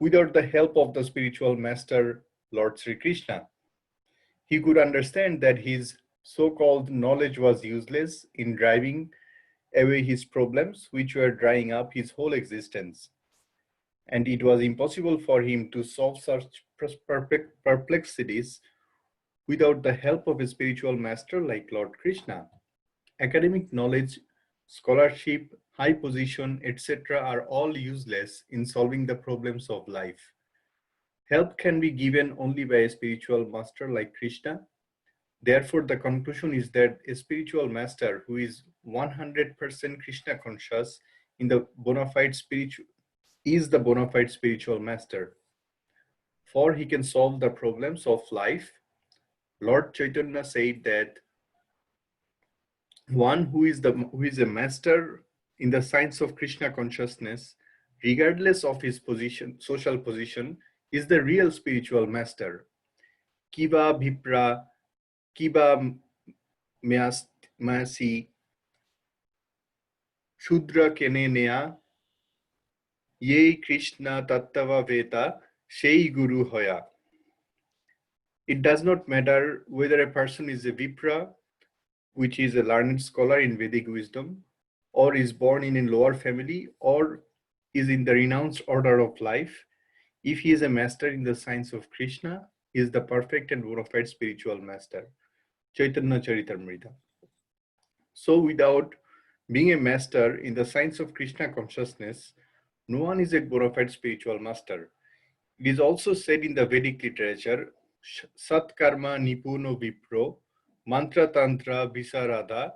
without the help of the spiritual master, Lord Sri Krishna. He could understand that his so-called knowledge was useless in driving away his problems, which were drying up his whole existence. And it was impossible for him to solve such perplexities without the help of a spiritual master like Lord Krishna. Academic knowledge, scholarship, high position, etc. are all useless in solving the problems of life. Help can be given only by a spiritual master like Krishna. Therefore, the conclusion is that a spiritual master who is 100% Krishna conscious in the is the bona fide spiritual master. For he can solve the problems of life. Lord Chaitanya said that one who is a master in the science of Krishna consciousness, regardless of his position, social position, is the real spiritual master. Kiva Bhipra, Kiva Mayasi, Shudra Kenenea, Ye Krishna Tattva Veta, Shei Guru Hoya. It does not matter whether a person is a Vipra, which is a learned scholar in Vedic wisdom, or is born in a lower family, or is in the renounced order of life. If he is a master in the science of Krishna, he is the perfect and bona fide spiritual master. Chaitanya Charitamrita. So without being a master in the science of Krishna consciousness, no one is a bona fide spiritual master. It is also said in the Vedic literature, Sat Karma Nipuno Vipro, Mantra Tantra Visarada,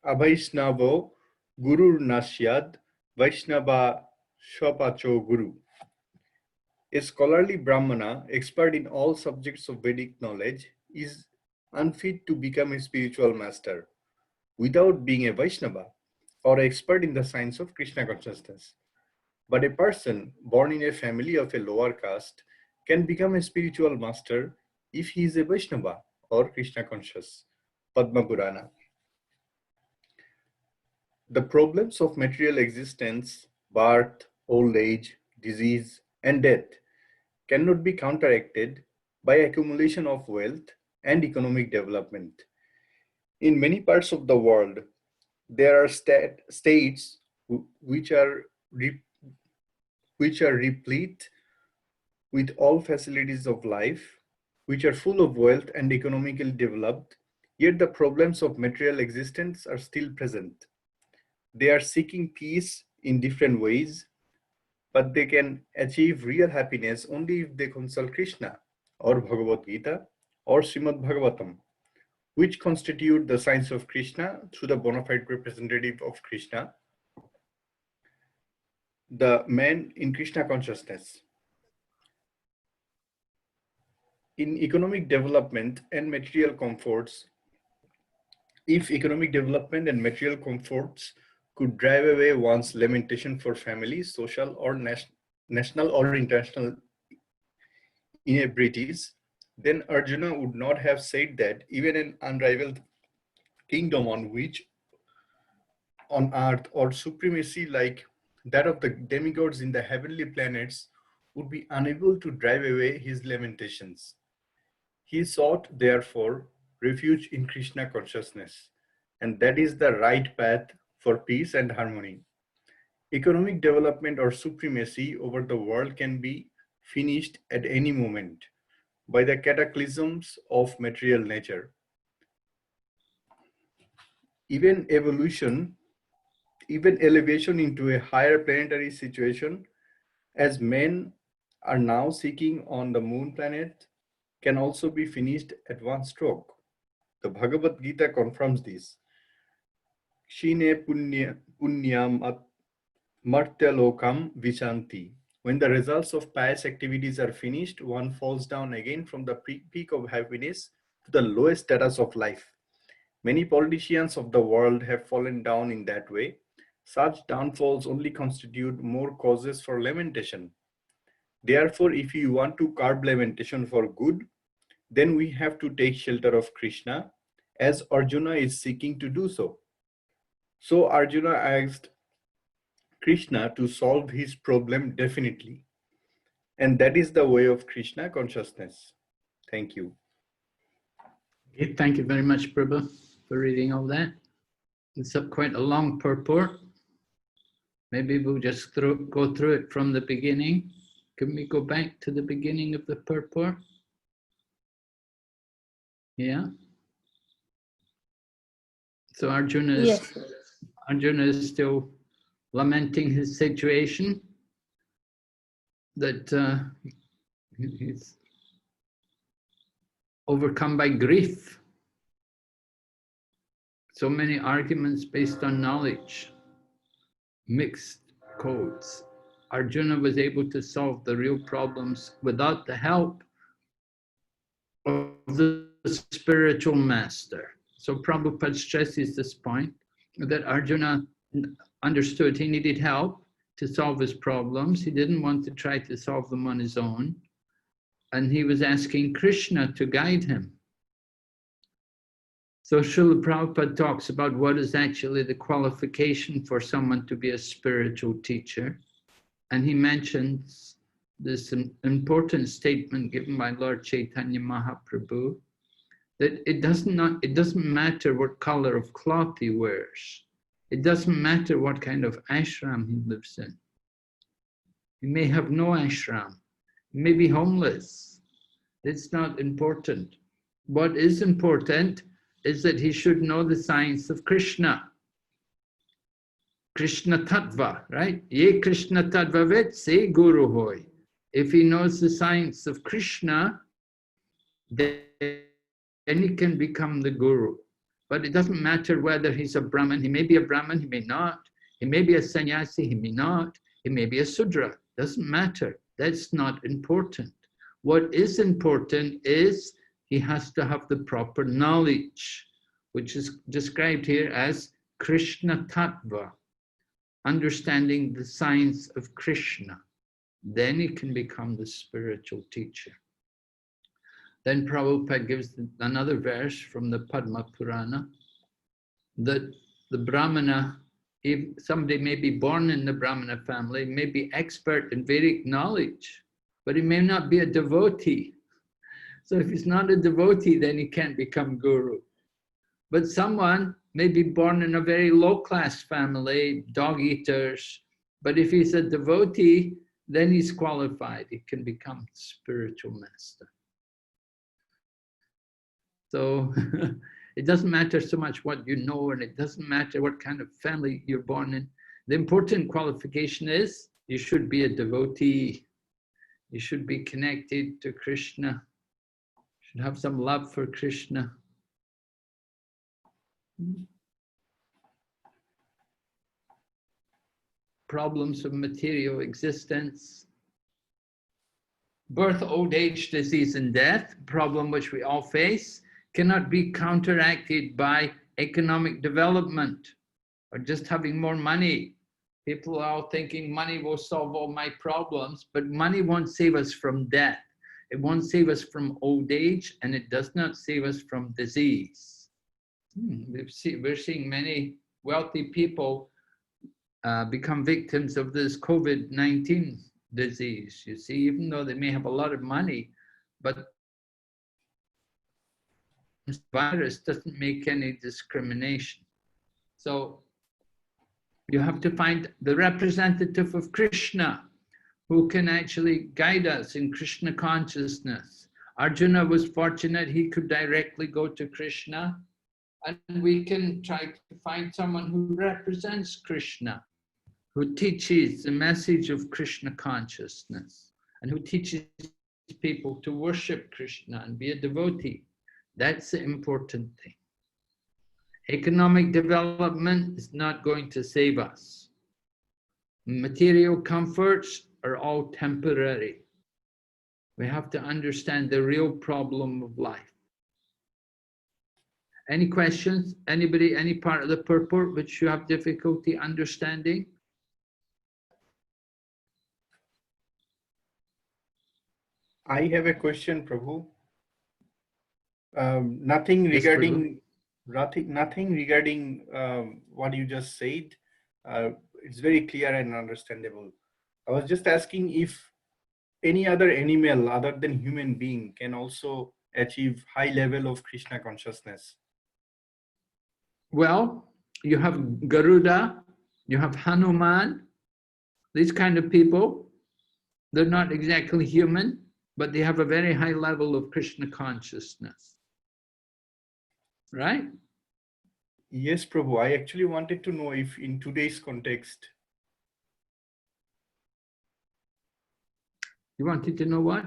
Abhaisnavo Guru Nasyad, Vaishnava Shapacho Guru. A scholarly Brahmana, expert in all subjects of Vedic knowledge, is unfit to become a spiritual master without being a Vaishnava or expert in the science of Krishna consciousness. But a person born in a family of a lower caste can become a spiritual master if he is a Vaishnava or Krishna conscious. Padma Purana. The problems of material existence, birth, old age, disease, and death cannot be counteracted by accumulation of wealth and economic development. In many parts of the world, there are states which are replete with all facilities of life, which are full of wealth and economically developed, yet the problems of material existence are still present. They are seeking peace in different ways, but they can achieve real happiness only if they consult Krishna or Bhagavad Gita or Srimad Bhagavatam, which constitute the science of Krishna through the bona fide representative of Krishna, the man in Krishna consciousness. In economic development and material comforts, if economic development and material comforts could drive away one's lamentation for family, social or national or international inabilities, then Arjuna would not have said that even an unrivaled kingdom on earth or supremacy like that of the demigods in the heavenly planets would be unable to drive away his lamentations. He sought, therefore, refuge in Krishna consciousness, and that is the right path for peace and harmony. Economic development or supremacy over the world can be finished at any moment by the cataclysms of material nature. Even elevation into a higher planetary situation, as men are now seeking on the moon planet, can also be finished at one stroke. The Bhagavad Gita confirms this. Kshine punyam martyalokam vishanti. When the results of pious activities are finished, one falls down again from the peak of happiness to the lowest status of life. Many politicians of the world have fallen down in that way. Such downfalls only constitute more causes for lamentation. Therefore, if you want to curb lamentation for good, then we have to take shelter of Krishna, as Arjuna is seeking to do so. So Arjuna asked Krishna to solve his problem definitely. And that is the way of Krishna consciousness. Thank you. Okay, thank you very much, Prabhu, for reading all that. It's quite a long purport. Maybe we'll just go through it from the beginning. Can we go back to the beginning of the purport? Yeah. So Arjuna is still lamenting his situation, that he's overcome by grief. So many arguments based on knowledge, mixed codes. Arjuna was able to solve the real problems without the help of the spiritual master. So Prabhupada stresses this point, that Arjuna understood he needed help to solve his problems. He didn't want to try to solve them on his own. And he was asking Krishna to guide him. So Srila Prabhupada talks about what is actually the qualification for someone to be a spiritual teacher. And he mentions this important statement given by Lord Chaitanya Mahaprabhu, that it doesn't matter what color of cloth he wears. It doesn't matter what kind of ashram he lives in. He may have no ashram. He may be homeless. It's not important. What is important is that he should know the science of Krishna. Krishna Tattva, right? Ye Krishna Tattva vet se Guru hoy. If he knows the science of Krishna, then he can become the Guru. But it doesn't matter whether he's a Brahmin. He may be a Brahmin, he may not. He may be a sannyasi, he may not. He may be a Sudra. Doesn't matter. That's not important. What is important is he has to have the proper knowledge, which is described here as Krishna Tattva, understanding the science of Krishna. Then he can become the spiritual teacher. Then Prabhupada gives another verse from the Padma Purana, that the Brahmana, if somebody may be born in the Brahmana family, may be expert in Vedic knowledge, but he may not be a devotee. So if he's not a devotee, then he can't become guru. But someone may be born in a very low-class family, dog eaters, but if he's a devotee, then he's qualified. He can become spiritual master. So it doesn't matter so much what you know, and it doesn't matter what kind of family you're born in. The important qualification is you should be a devotee. You should be connected to Krishna. You should have some love for Krishna. Problems of material existence. Birth, old age, disease, and death, problem which we all face, cannot be counteracted by economic development or just having more money. People are all thinking money will solve all my problems, but money won't save us from death. It won't save us from old age, and it does not save us from disease. We're seeing many wealthy people become victims of this COVID-19 disease. You see, even though they may have a lot of money, but this virus doesn't make any discrimination. So you have to find the representative of Krishna who can actually guide us in Krishna consciousness. Arjuna was fortunate, he could directly go to Krishna, and we can try to find someone who represents Krishna, who teaches the message of Krishna consciousness, and who teaches people to worship Krishna and be a devotee. That's the important thing. Economic development is not going to save us. Material comforts are all temporary. We have to understand the real problem of life. Any questions? Anybody, any part of the purport which you have difficulty understanding? I have a question, Prabhu. Nothing regarding what you just said. it's very clear and understandable. I was just asking if any other animal other than human being can also achieve high level of Krishna consciousness. Well, you have Garuda, you have Hanuman, these kind of people. They're not exactly human, but they have a very high level of Krishna consciousness. Right? Yes, Prabhu. I actually wanted to know if in today's context. You wanted to know what?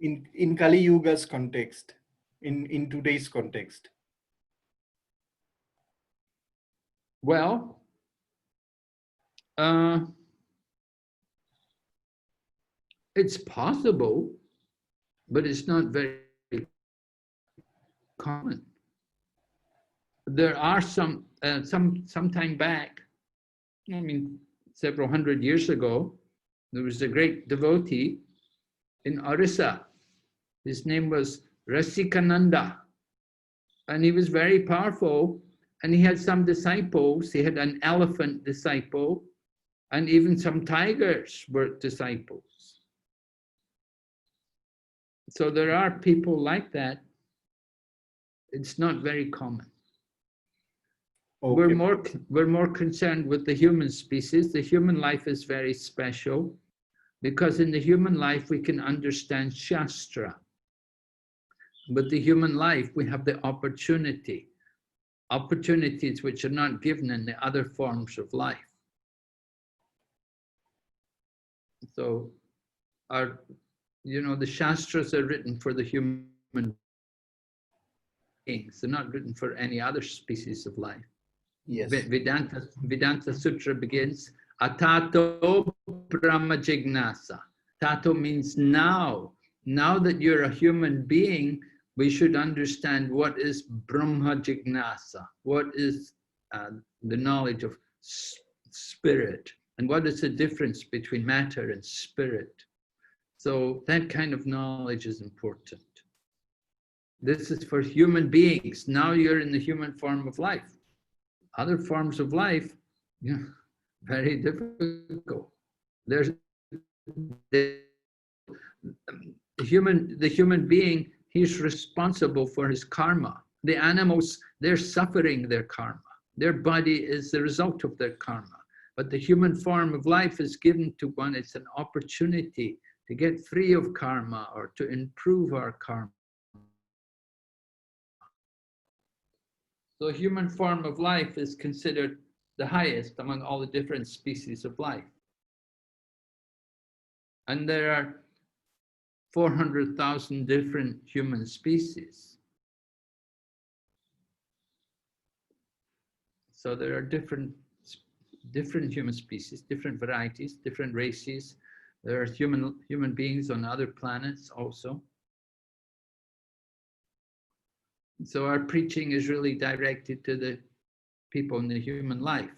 In Kali Yuga's context, in today's context. Well, it's possible, but it's not very common. There are some time back, I mean, several hundred years ago, there was a great devotee in Orissa. His name was Rasikananda, and he was very powerful, and he had some disciples. He had an elephant disciple, and even some tigers were disciples. So there are people like that. It's not very common. Okay. We're more concerned with the human species. The human life is very special because in the human life we can understand Shastra. But the human life, we have the opportunities which are not given in the other forms of life. So the Shastras are written for the human beings. They're not written for any other species of life. Yes. Vedanta Sutra begins, Atato Brahma Jignasa. Tato means now. Now that you're a human being, we should understand what is Brahma Jignasa, what is the knowledge of spirit, and what is the difference between matter and spirit. So that kind of knowledge is important. This is for human beings. Now you're in the human form of life. Other forms of life, very difficult. There's the human being, he's responsible for his karma. The animals, they're suffering their karma. Their body is the result of their karma. But the human form of life is given to one. It's an opportunity to get free of karma or to improve our karma. So human form of life is considered the highest among all the different species of life. And there are 400,000 different human species. So there are different human species, different varieties, different races. There are human beings on other planets also. So our preaching is really directed to the people in the human life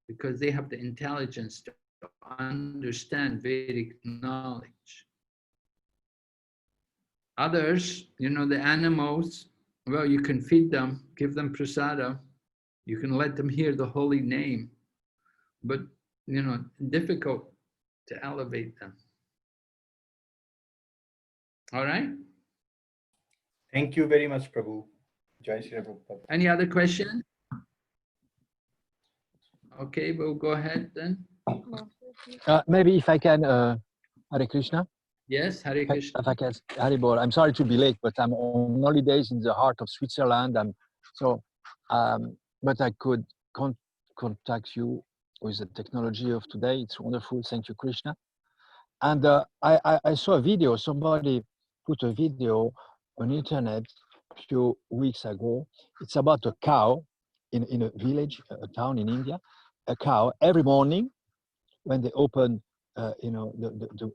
because they have the intelligence to understand Vedic knowledge. Others, the animals, well, you can feed them, give them prasada, you can let them hear the holy name, but, difficult to elevate them. All right? Thank you very much, Prabhu. Jai Shri Prabhupada. Any other question? Okay, we'll go ahead then. Maybe if I can, Hare Krishna. Yes, Hare Krishna. If I can, Hare Bol. I'm sorry to be late, but I'm on holidays in the heart of Switzerland. But I could contact you with the technology of today. It's wonderful. Thank you, Krishna. And I saw a video. Somebody put a video on internet a few weeks ago. It's about a cow in a village, a town in India. A cow every morning when they open, the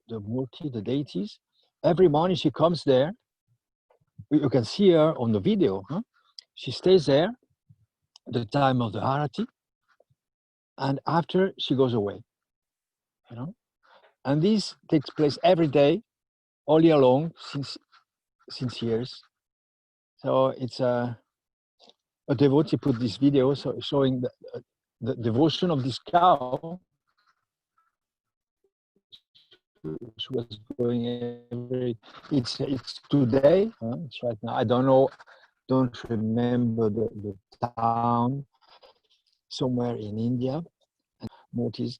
murti, the deities. Every morning she comes there. You can see her on the video. She stays there at the time of the Harati, and after she goes away. And this takes place every day, all year long, since years. So it's a devotee put this video showing the devotion of this cow she was going every. It's today. It's right now. I don't remember the town. Somewhere in India, and Murtis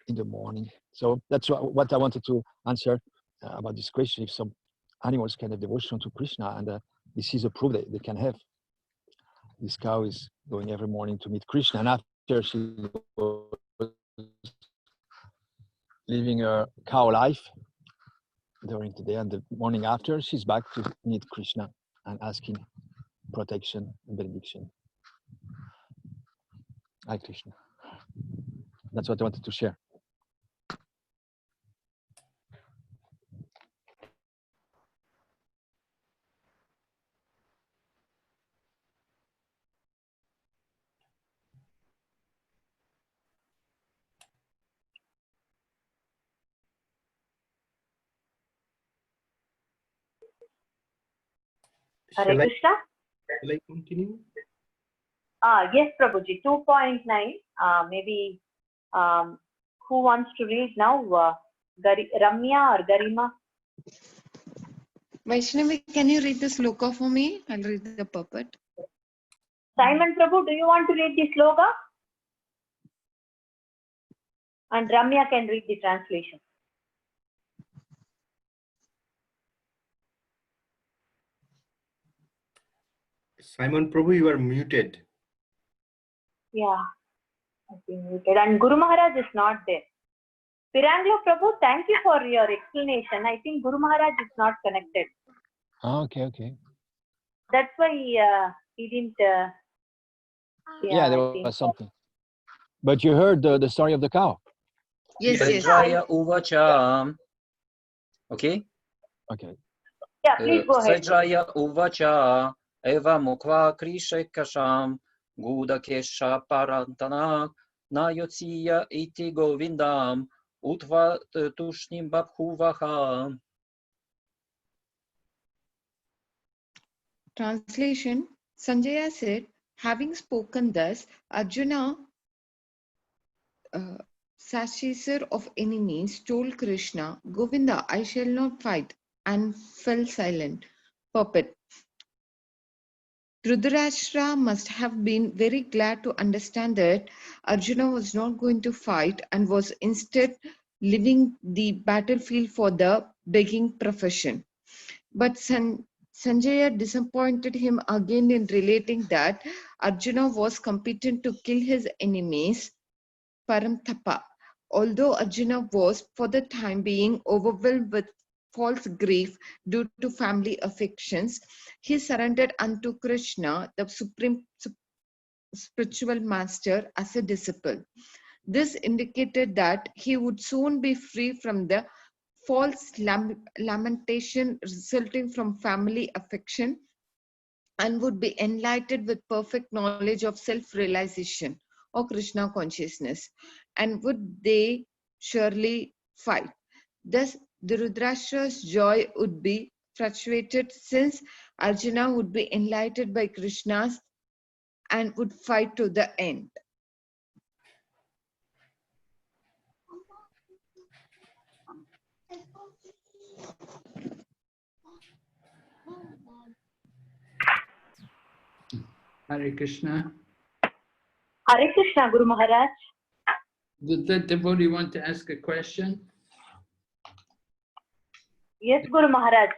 in the morning. So that's what I wanted to answer about this question. If some animals can have devotion to Krishna, and this is a proof that they can have. This cow is going every morning to meet Krishna, and after she was living her cow life during the day, and the morning after, she's back to meet Krishna and asking protection and benediction. Hi, Krishna. That's what I wanted to share. Hare Krishna. Shall I continue? Yes, Prabhuji. 2.9. Maybe who wants to read now? Ramya or Garima? Vaishnavi, can you read the sloka for me? I'll read the puppet. Simon Prabhu, do you want to read the sloka? And Ramya can read the translation. Simon Prabhu, you are muted. Yeah, I've been muted. And Guru Maharaj is not there. Piranglo Prabhu, thank you for your explanation. I think Guru Maharaj is not connected. Okay. That's why he didn't. Yeah, there was something. But you heard the story of the cow. Yes. Sajaya Uvacha. Okay? Okay. Yeah, please go ahead. Sajaya Uvacha Eva Mukva Krishekasham Gudakesha Parantana Nayotsiya Iti Govindam Utva Tushnim Babhuvaha. Translation. Sanjaya said, having spoken thus, Arjuna, Sashisar of enemies, told Krishna, Govinda, I shall not fight, and fell silent. Puppet. Dhritarashtra must have been very glad to understand that Arjuna was not going to fight and was instead leaving the battlefield for the begging profession. But Sanjaya disappointed him again in relating that Arjuna was competent to kill his enemies, Paramtapa. Although Arjuna was, for the time being, overwhelmed with false grief due to family affections, he surrendered unto Krishna, the supreme spiritual master, as a disciple. This indicated that he would soon be free from the false lamentation resulting from family affection and would be enlightened with perfect knowledge of self-realization or Krishna consciousness, and would they surely fight. Thus, Dhritarashtra's joy would be frustrated since Arjuna would be enlightened by Krishna's and would fight to the end. Hare Krishna. Hare Krishna, Guru Maharaj. Did the devotee want to ask a question? Yes, Guru Maharaj.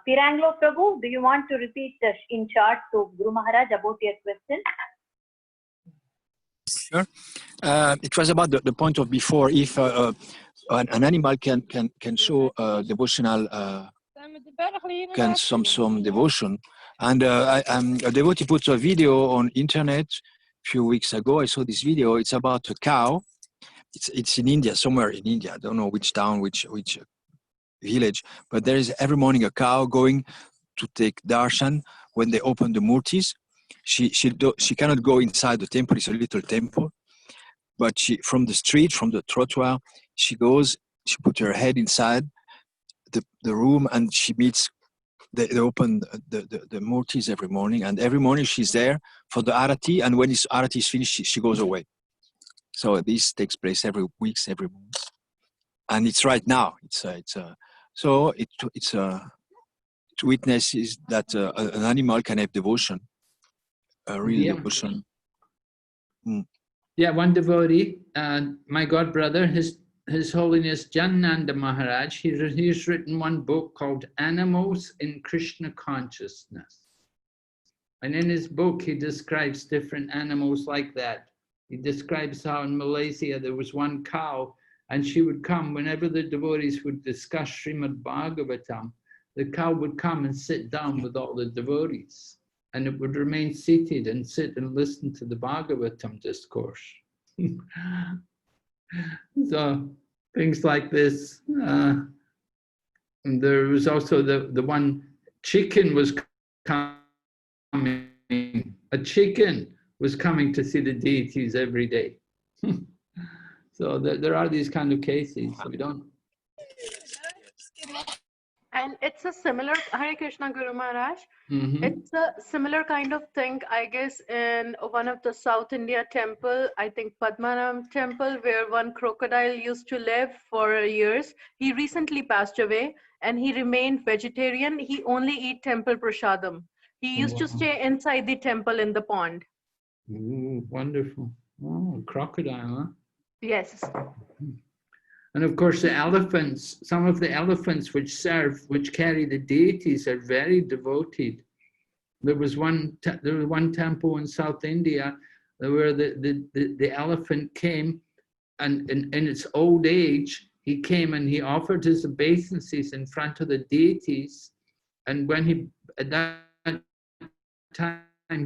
Piranglo Prabhu, do you want to repeat in short to Guru Maharaj about your question? Sure. It was about the point of before. If an animal can show devotional, can some devotion, and a devotee put a video on internet a few weeks ago. I saw this video. It's about a cow. It's in India, somewhere in India. I don't know which town, which village, but there is every morning a cow going to take darshan when they open the murtis. She cannot go inside the temple. It's a little temple, but from the street, from the trottoir, she goes. She put her head inside the room, and she meets. They open the murtis every morning, and every morning she's there for the arati. And when this arati is finished, she goes away. So this takes place every week, every month. and it's right now. So it witnesses that an animal can have devotion, a real devotion. Yeah, one devotee, my god brother, His Holiness Jannanda Maharaj, he's written one book called Animals in Krishna Consciousness. And in his book, he describes different animals like that. He describes how in Malaysia there was one cow, and she would come whenever the devotees would discuss Srimad Bhagavatam. The cow would come and sit down with all the devotees, and it would remain seated and sit and listen to the Bhagavatam discourse. So things like this. And there was also the one chicken was coming. A chicken was coming to see the deities every day. So there are these kind of cases. We don't. And it's a similar, Hare Krishna Guru Maharaj, it's a similar kind of thing, I guess, in one of the South India temple, I think Padmanabh temple, where one crocodile used to live for years. He recently passed away and he remained vegetarian. He only eat temple prasadam. He used to stay inside the temple in the pond. Ooh, wonderful. Oh, crocodile, huh? Yes. And of course, the elephants, some of the elephants which carry the deities are very devoted. There was one temple in South India where the elephant came, and in its old age, he came and he offered his obeisances in front of the deities. And when he, at that time,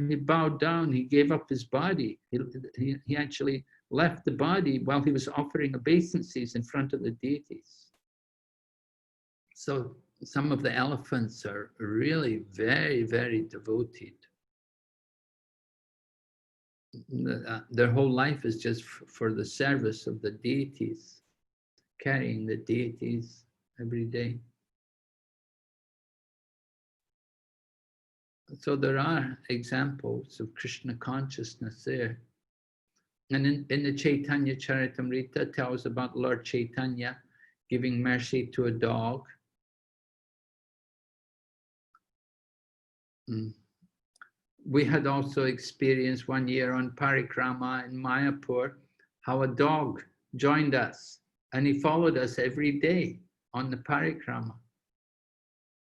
he bowed down, he gave up his body. He actually left the body while he was offering obeisances in front of the deities. So some of the elephants are really very, very devoted. Their whole life is just for the service of the deities, carrying the deities every day. So there are examples of Krishna consciousness there. And in the Chaitanya Charitamrita tells about Lord Chaitanya giving mercy to a dog. We had also experienced one year on Parikrama in Mayapur how a dog joined us and he followed us every day on the Parikrama.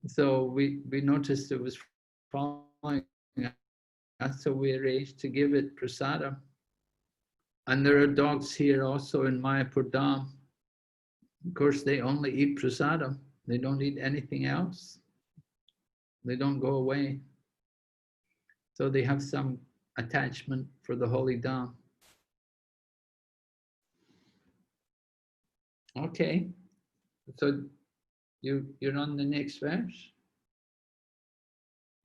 So we noticed it was following us, so we arranged to give it prasadam. And there are dogs here also in Mayapur Dham. Of course, they only eat prasadam. They don't eat anything else. They don't go away. So they have some attachment for the holy Dham. Okay. So you're on the next verse?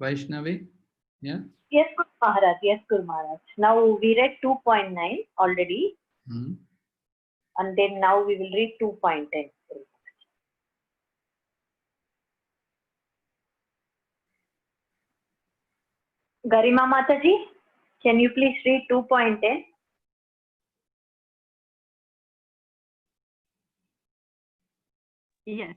Vaishnavi? Yeah? Yes, Guru Maharaj. Yes, Guru Maharaj. Now we read 2.9 already. And then now we will read 2.10. Garima Mataji, can you please read 2.10? Yes.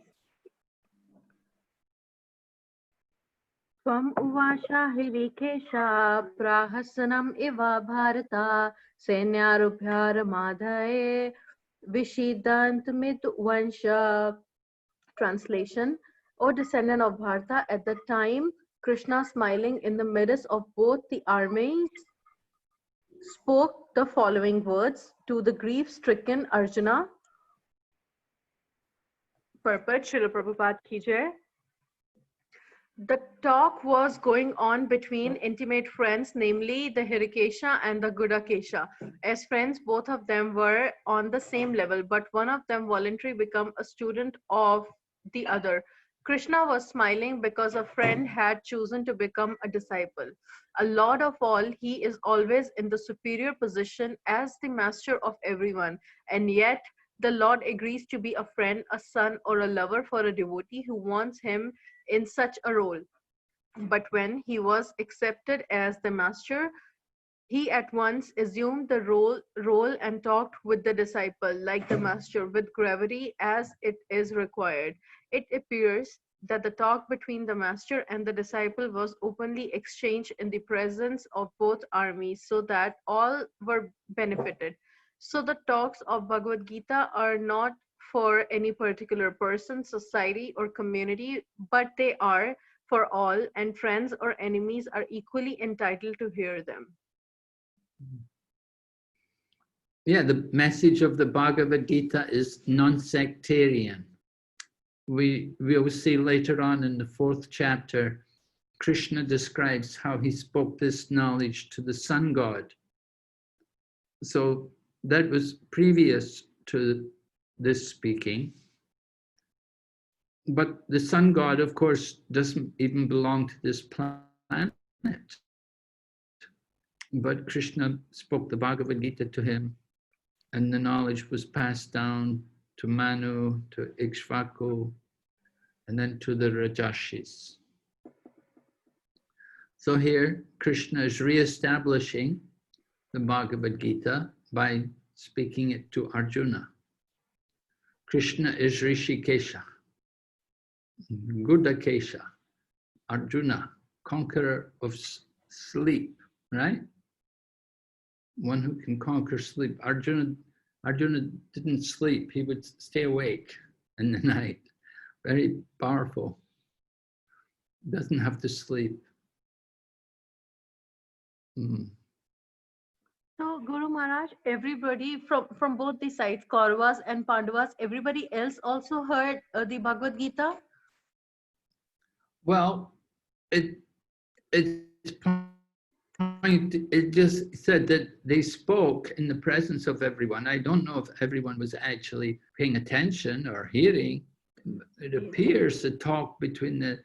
Tvam uvasha hirikesha prahasanam iva bharata senyarubhyar madhaye vishidant vansha. Translation: O descendant of Bharata, at the time Krishna, smiling in the midst of both the armies, spoke the following words to the grief-stricken Arjuna. Purport: Srila Prabhupada ki jai. The talk was going on between intimate friends, namely the Hirikesha and the Gudakesha. As friends, both of them were on the same level, but one of them voluntarily became a student of the other. Krishna was smiling because a friend had chosen to become a disciple. A Lord of all, he is always in the superior position as the master of everyone, and yet the Lord agrees to be a friend, a son, or a lover for a devotee who wants him in such a role. But when he was accepted as the master, He at once assumed the role and talked with the disciple like the master with gravity as it is required. It appears that the talk between the master and the disciple was openly exchanged in the presence of both armies so that all were benefited. So the talks of Bhagavad Gita are not for any particular person, society, or community, but they are for all, and friends or enemies are equally entitled to hear them. Yeah, the message of the Bhagavad Gita is non-sectarian. We will see later on in the 4th chapter, Krishna describes how he spoke this knowledge to the sun god. So that was previous to this speaking. But the sun god, of course, doesn't even belong to this planet. But Krishna spoke the Bhagavad Gita to him, and the knowledge was passed down to Manu, to Ikshvaku, and then to the Rajashis. So here, Krishna is re-establishing the Bhagavad Gita by speaking it to Arjuna. Krishna is Rishikesha, Gudakesha, Arjuna, conqueror of sleep, right? One who can conquer sleep. Arjuna didn't sleep, he would stay awake in the night. Very powerful. Doesn't have to sleep. So, Guru Maharaj, everybody from both the sides, Kauravas and Pandavas, everybody else also heard the Bhagavad Gita? Well, it just said that they spoke in the presence of everyone. I don't know if everyone was actually paying attention or hearing. It appears the talk between the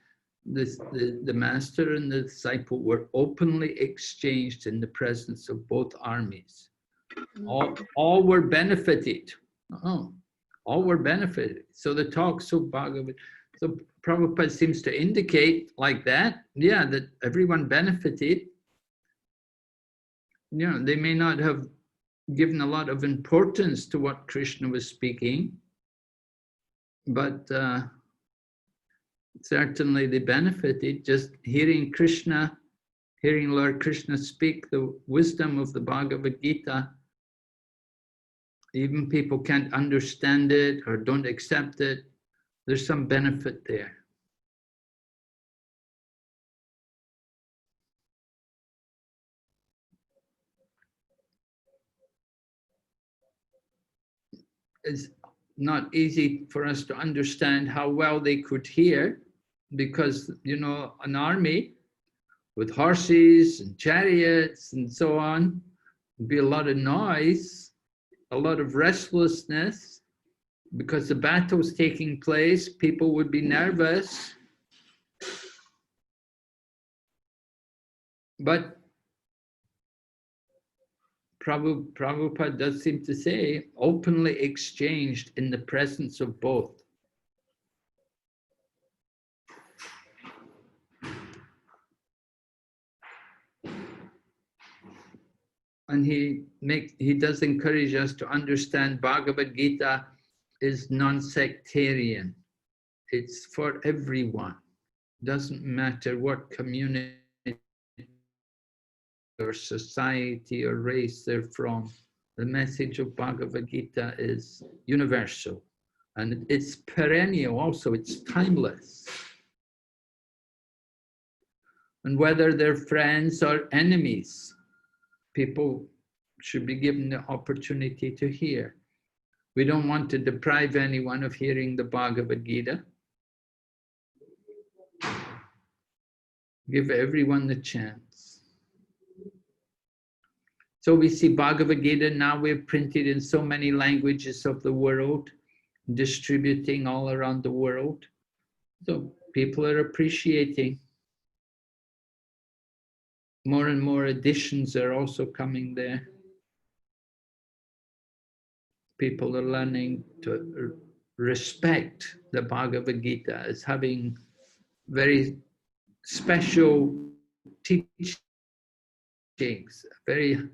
master and the disciple were openly exchanged in the presence of both armies. All were benefited. All were benefited. So the talks of Bhagavad, so Prabhupada seems to indicate like that, yeah, that everyone benefited. You know, they may not have given a lot of importance to what Krishna was speaking, but certainly they benefited just hearing Krishna, hearing Lord Krishna speak the wisdom of the Bhagavad Gita. Even people can't understand it or don't accept it, there's some benefit there. It's not easy for us to understand how well they could hear, because, you know, an army with horses and chariots and so on, would be a lot of noise, a lot of restlessness, because the battle's taking place, people would be nervous. But Prabhupada does seem to say, openly exchanged in the presence of both. And he does encourage us to understand Bhagavad Gita is non-sectarian. It's for everyone. Doesn't matter what community or society or race they're from. The message of Bhagavad Gita is universal. And it's perennial also, it's timeless. And whether they're friends or enemies, people should be given the opportunity to hear. We don't want to deprive anyone of hearing the Bhagavad Gita. Give everyone the chance. So we see Bhagavad Gita now we've printed in so many languages of the world, distributing all around the world. So people are appreciating. More and more editions are also coming there. People are learning to respect the Bhagavad Gita as having very special teachings teachings, very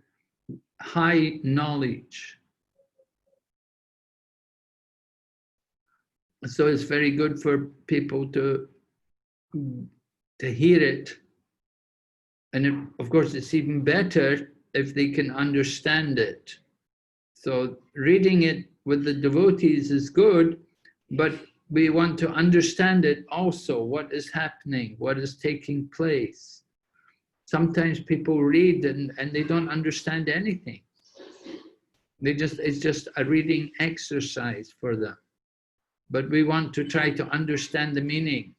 high knowledge. So it's very good for people to hear it. And of course, it's even better if they can understand it. So reading it with the devotees is good, but we want to understand it also, what is happening, what is taking place. Sometimes people read and they don't understand anything. It's just a reading exercise for them. But we want to try to understand the meaning.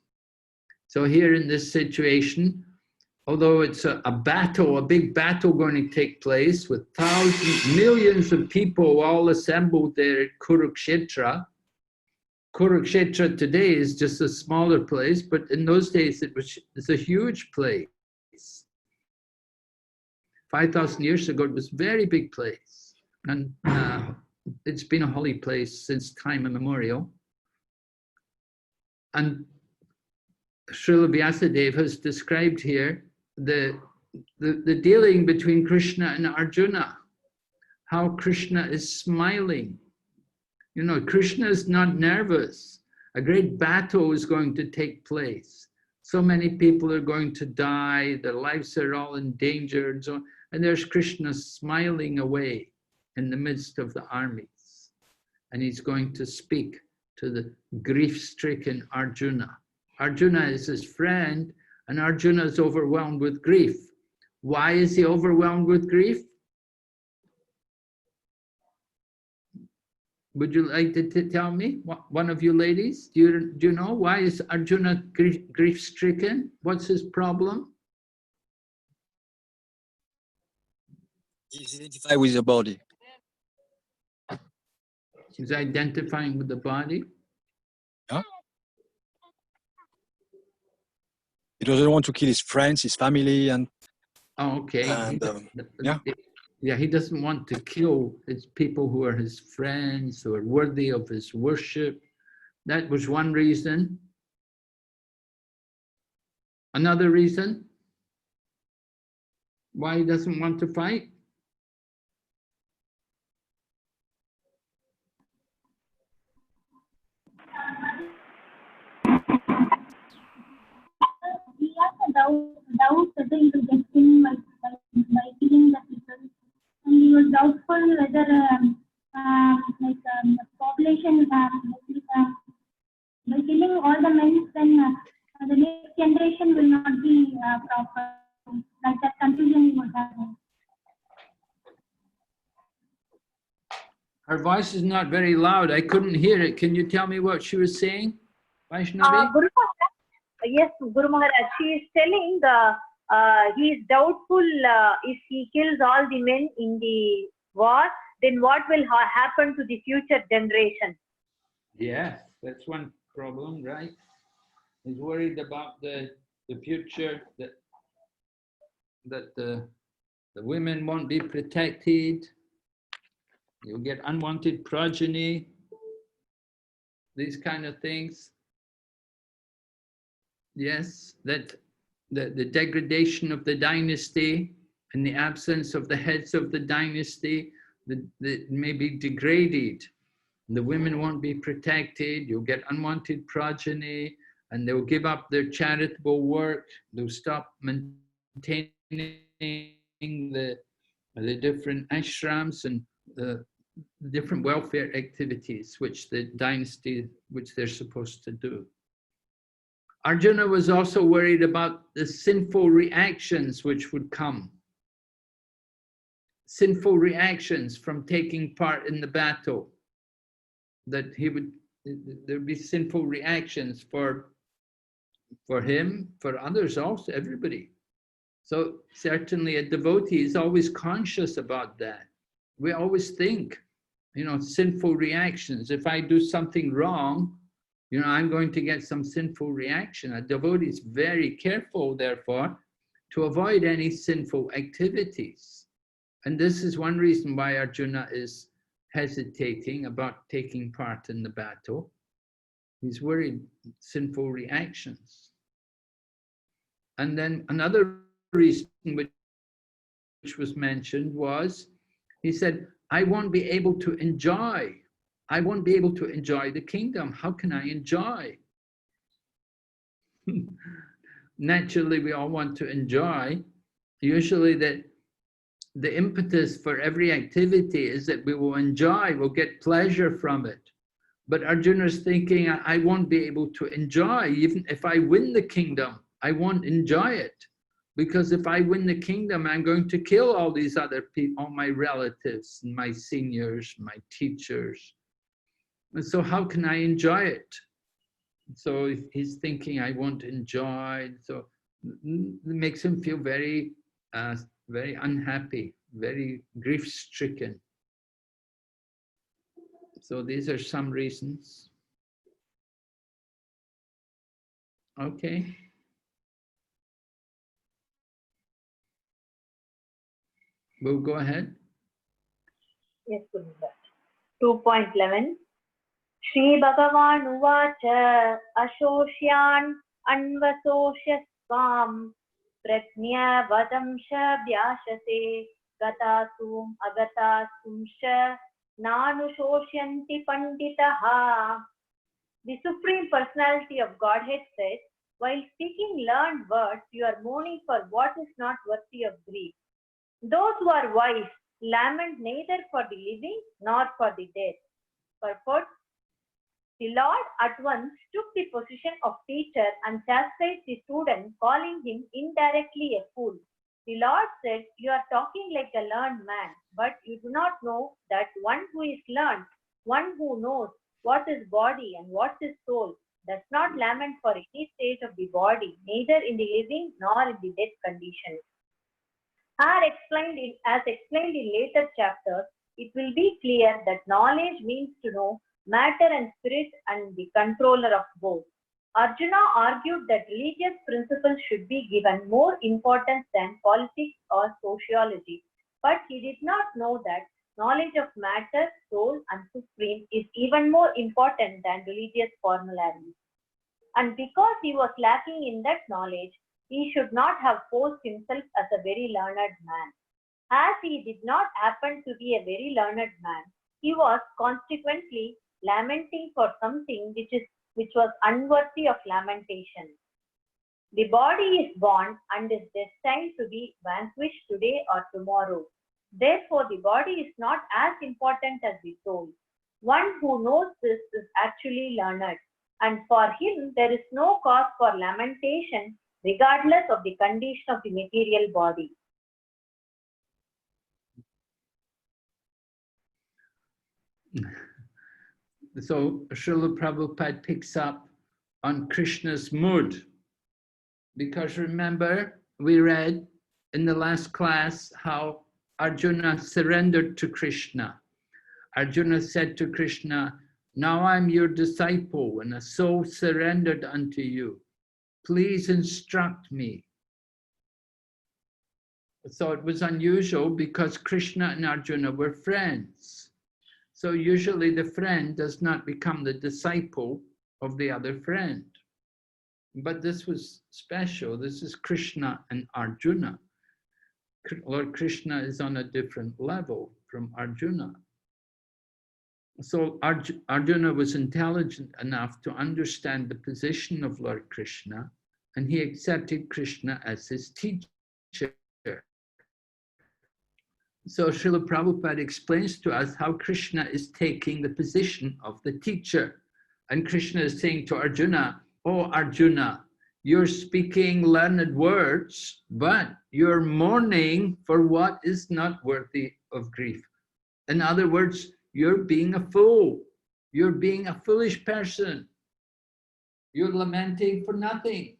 So here in this situation, although it's a battle, a big battle going to take place with thousands, millions of people all assembled there at Kurukshetra. Kurukshetra today is just a smaller place, but in those days it's a huge place. 5,000 years ago, it was a very big place. And it's been a holy place since time immemorial. And Srila Vyasadeva has described here the dealing between Krishna and Arjuna, how Krishna is smiling. You know, Krishna is not nervous. A great battle is going to take place. So many people are going to die, their lives are all endangered, and there's Krishna smiling away in the midst of the armies. And he's going to speak to the grief-stricken Arjuna. Arjuna is his friend, and Arjuna is overwhelmed with grief. Why is he overwhelmed with grief? Would you like to tell me, one of you ladies? Do you know why is Arjuna grief-stricken? What's his problem? He's identified with the body. He's identifying with the body. Yeah. He doesn't want to kill his friends, his family, and okay. And, yeah. Yeah, he doesn't want to kill his people who are his friends, who are worthy of his worship. That was one reason. Another reason why he doesn't want to fight. He has a doubt whether he will get killed by killing the people. And he was doubtful whether the population by killing all the men, then the next generation will not be proper. Like that confusion he was having. Her voice is not very loud. I couldn't hear it. Can you tell me what she was saying, Vaishnavi? Guru Maharaj, yes, Guru Maharaj, she is telling he is doubtful if he kills all the men in the war, then what will happen to the future generation? Yes, that's one problem, right? He's worried about the future, that the women won't be protected. You'll get unwanted progeny, these kind of things. Yes, that the degradation of the dynasty and the absence of the heads of the dynasty, that may be degraded. The women won't be protected, you'll get unwanted progeny, and they'll give up their charitable work, they'll stop maintaining the different ashrams and the different welfare activities which the dynasty, which they're supposed to do. Arjuna was also worried about the sinful reactions which would come. Sinful reactions from taking part in the battle. That there'd be sinful reactions for him, for others also, everybody. So certainly a devotee is always conscious about that. We always think, sinful reactions. If I do something wrong, I'm going to get some sinful reaction. A devotee is very careful, therefore, to avoid any sinful activities. And this is one reason why Arjuna is hesitating about taking part in the battle. He's worried sinful reactions. And then another reason which which was mentioned was, he said, I won't be able to enjoy. I won't be able to enjoy the kingdom. How can I enjoy? Naturally, we all want to enjoy. Usually the impetus for every activity is that we will enjoy, we'll get pleasure from it. But Arjuna is thinking, I won't be able to enjoy. Even if I win the kingdom, I won't enjoy it. Because if I win the kingdom, I'm going to kill all these other people, all my relatives, my seniors, my teachers. And so how can I enjoy it? So he's thinking, I won't enjoy. So it makes him feel very, very unhappy, very grief-stricken. So these are some reasons. Okay. We'll go ahead. Yes, Gurumata. 2.11. Shri Bhagavan Uvacha Ashosyan Anvasosya Swam Prajna Vadamsha Vyashase Gatasum Agatasumsha Nanushosyanti Panditaha. The Supreme Personality of Godhead says, while speaking learned words, you are mourning for what is not worthy of grief. Those who are wise lament neither for the living nor for the dead. Purport: the Lord at once took the position of teacher and chastised the student, calling him indirectly a fool. The Lord said, you are talking like a learned man, but you do not know that one who is learned, one who knows what is body and what is soul, does not lament for any state of the body, neither in the living nor in the dead condition. As explained in later chapters, it will be clear that knowledge means to know matter and spirit and the controller of both. Arjuna argued that religious principles should be given more importance than politics or sociology, but he did not know that knowledge of matter, soul, and supreme is even more important than religious formalities. And because he was lacking in that knowledge, he should not have posed himself as a very learned man. As he did not happen to be a very learned man, he was consequently lamenting for something which was unworthy of lamentation. The body is born and is destined to be vanquished today or tomorrow. Therefore, the body is not as important as the soul. One who knows this is actually learned, and for him there is no cause for lamentation regardless of the condition of the material body. So Srila Prabhupada picks up on Krishna's mood, because remember, we read in the last class how Arjuna surrendered to Krishna. Arjuna said to Krishna, now I'm your disciple and a soul surrendered unto you. Please instruct me. So it was unusual because Krishna and Arjuna were friends. So usually the friend does not become the disciple of the other friend. But this was special. This is Krishna and Arjuna. Lord Krishna is on a different level from Arjuna. So Arjuna was intelligent enough to understand the position of Lord Krishna, and he accepted Krishna as his teacher. So Srila Prabhupada explains to us how Krishna is taking the position of the teacher. And Krishna is saying to Arjuna, oh Arjuna, you're speaking learned words, but you're mourning for what is not worthy of grief. In other words, you're being a fool. You're being a foolish person. You're lamenting for nothing.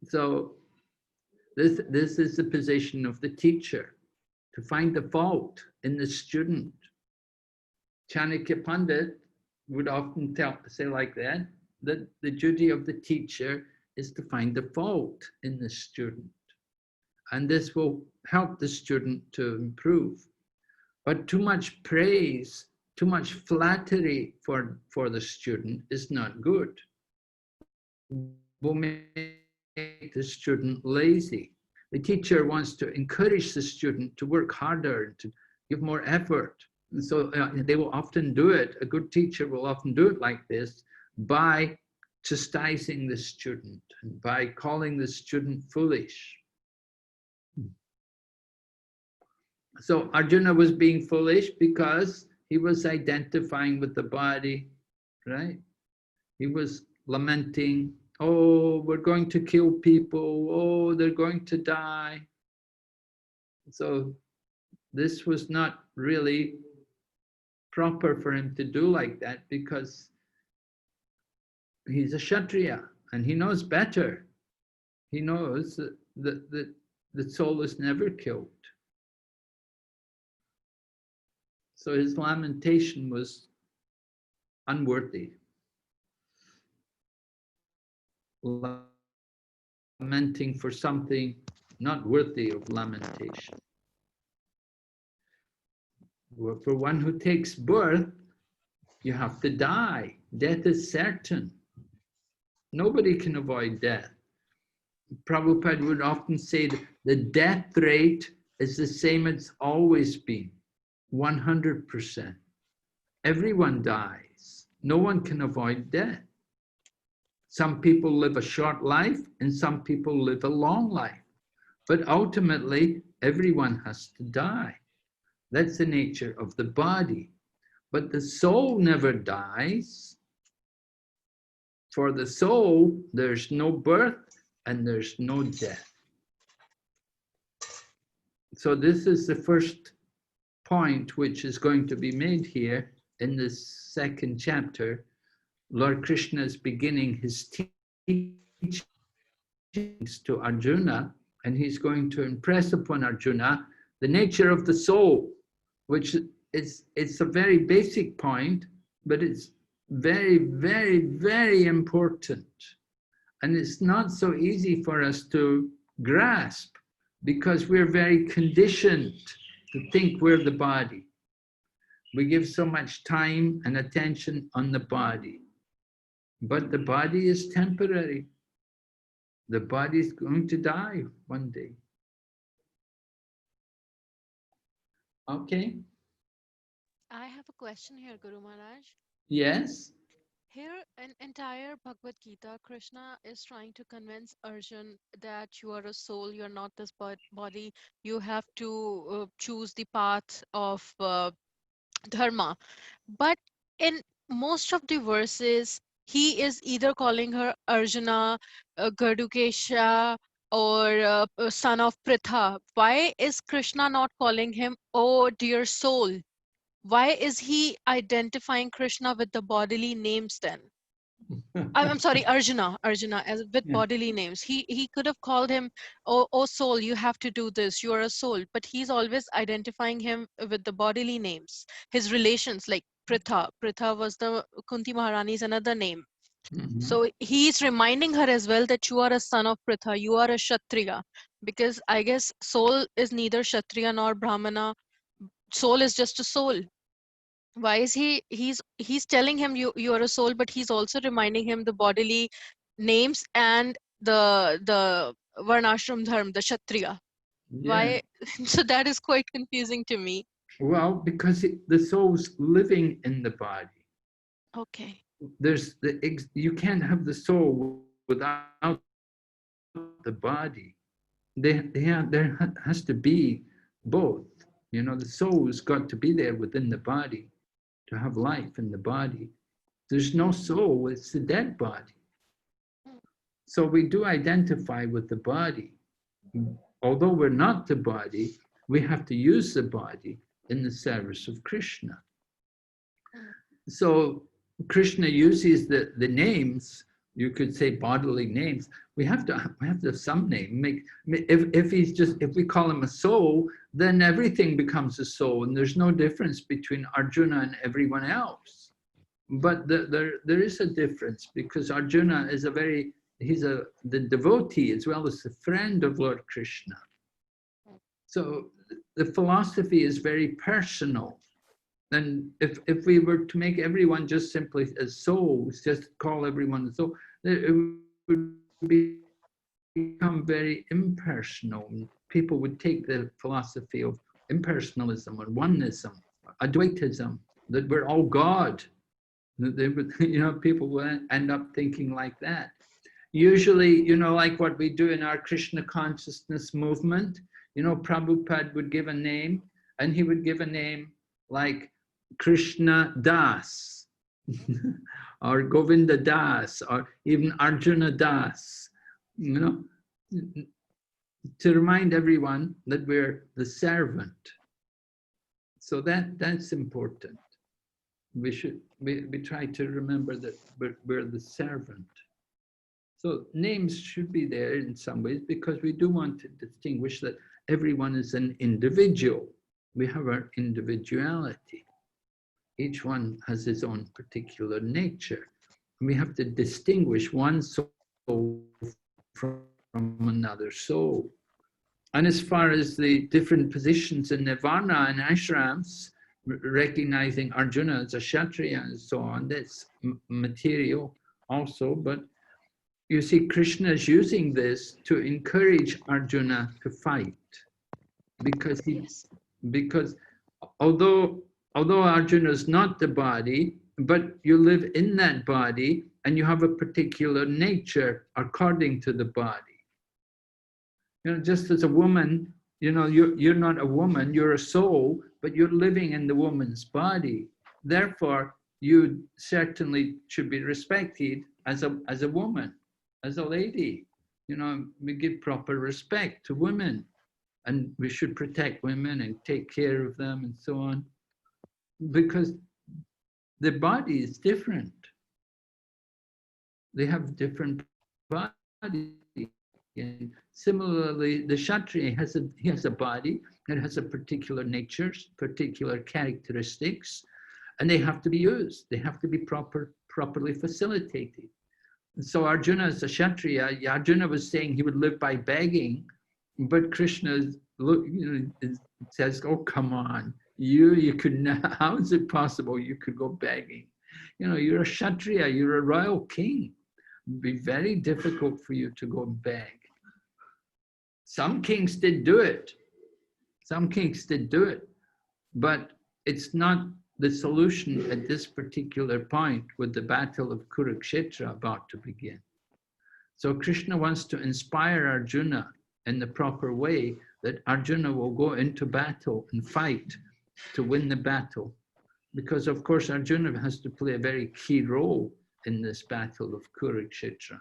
So this is the position of the teacher, to find the fault in the student. Chanakya Pandit would often say like that the duty of the teacher is to find the fault in the student. And this will help the student to improve. But too much praise, too much flattery for the student is not good. Will make the student lazy. The teacher wants to encourage the student to work harder, to give more effort. And so they will often do it. A good teacher will often do it like this by chastising the student and by calling the student foolish. So Arjuna was being foolish because he was identifying with the body, right? He was lamenting, oh, we're going to kill people, oh, they're going to die. So this was not really proper for him to do like that because he's a Kshatriya and he knows better. He knows that the soul is never killed. So his lamentation was unworthy. Lamenting for something not worthy of lamentation. For one who takes birth, you have to die. Death is certain. Nobody can avoid death. Prabhupada would often say that the death rate is the same it's always been, 100%. Everyone dies. No one can avoid death. Some people live a short life and some people live a long life. But ultimately, everyone has to die. That's the nature of the body. But the soul never dies. For the soul, there's no birth and there's no death. So this is the first point which is going to be made here in this second chapter. Lord Krishna is beginning his teachings to Arjuna, and he's going to impress upon Arjuna the nature of the soul, which it's a very basic point, but it's very, very, very important. And it's not so easy for us to grasp because we're very conditioned to think we're the body. We give so much time and attention on the body. But the body is temporary. The body is going to die one day. Okay. I have a question here, Guru Maharaj. Yes. Here in entire Bhagavad Gita, Krishna is trying to convince Arjun that you are a soul, you're not this body. You have to choose the path of dharma. But in most of the verses, he is either calling her Arjuna, Gardukesha, or son of Pritha. Why is Krishna not calling him, oh dear soul? Why is he identifying Krishna with the bodily names then? I'm sorry, Arjuna as with Yeah. bodily names. He could have called him, oh soul, you have to do this. You are a soul. But he's always identifying him with the bodily names. His relations, like Pritha. Pritha was the Kunti Maharani's another name. Mhm. So he's reminding her as well that you are a son of Pritha. You are a Kshatriya. Because I guess soul is neither Kshatriya nor Brahmana. Soul is just a soul. Why is he's telling him you are a soul, but he's also reminding him the bodily names and the varnashram dharma, the kshatriya. Yeah. Why? So that is quite confusing to me. Well, because the soul's living in the body. Okay. There's you can't have the soul without the body. There has to be both. You know, the soul's got to be there within the body to have life in the body. There's no soul, it's the dead body. So we do identify with the body. Although we're not the body, we have to use the body in the service of Krishna. So Krishna uses the names, you could say bodily names. We have to have some name. If we call him a soul, then everything becomes a soul, and there's no difference between Arjuna and everyone else. But there is a difference because Arjuna is the devotee as well as the friend of Lord Krishna. So the philosophy is very personal. And if we were to make everyone just simply as souls, just call everyone a soul, it would be become very impersonal. People would take the philosophy of impersonalism or oneism, Advaitism, that we're all God. That they would, people will end up thinking like that. Usually, like what we do in our Krishna consciousness movement, Prabhupada would give a name, and he would give a name like Krishna Das, or Govinda Das, or even Arjuna Das, to remind everyone that we're the servant. So that's important. We try to remember that we're the servant. So names should be there in some ways, because we do want to distinguish that everyone is an individual. We have our individuality. Each one has his own particular nature. And we have to distinguish one soul from another soul. And as far as the different positions in Nirvana and ashrams, recognizing Arjuna as a Kshatriya and so on, that's material also. But you see, Krishna is using this to encourage Arjuna to fight, because although Arjuna is not the body, but you live in that body and you have a particular nature according to the body. Just as a woman, you're not a woman, you're a soul, but you're living in the woman's body. Therefore, you certainly should be respected as a woman, as a lady. We give proper respect to women, and we should protect women and take care of them and so on, because the body is different. They have different bodies. And similarly, the Kshatriya has a body that has a particular nature, particular characteristics, and they have to be used. They have to be properly facilitated. And so Arjuna is a Kshatriya. Arjuna was saying he would live by begging, but Krishna says, "Oh, come on, you could not. How is it possible you could go begging? You're a Kshatriya. You're a royal king. It'd be very difficult for you to go beg." Some kings did do it. But it's not the solution at this particular point with the battle of Kurukshetra about to begin. So Krishna wants to inspire Arjuna in the proper way, that Arjuna will go into battle and fight to win the battle. Because of course Arjuna has to play a very key role in this battle of Kurukshetra.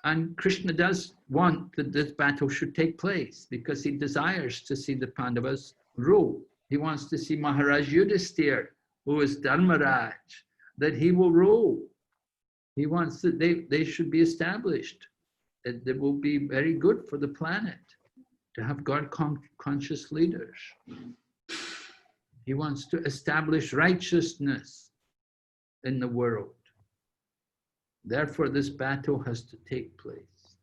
And Krishna does want that this battle should take place, because he desires to see the Pandavas rule. He wants to see Maharaj Yudhisthira, who is Dharmaraj, that he will rule. He wants that they should be established, that they will be very good for the planet, to have God-conscious leaders. He wants to establish righteousness in the world. Therefore, this battle has to take place.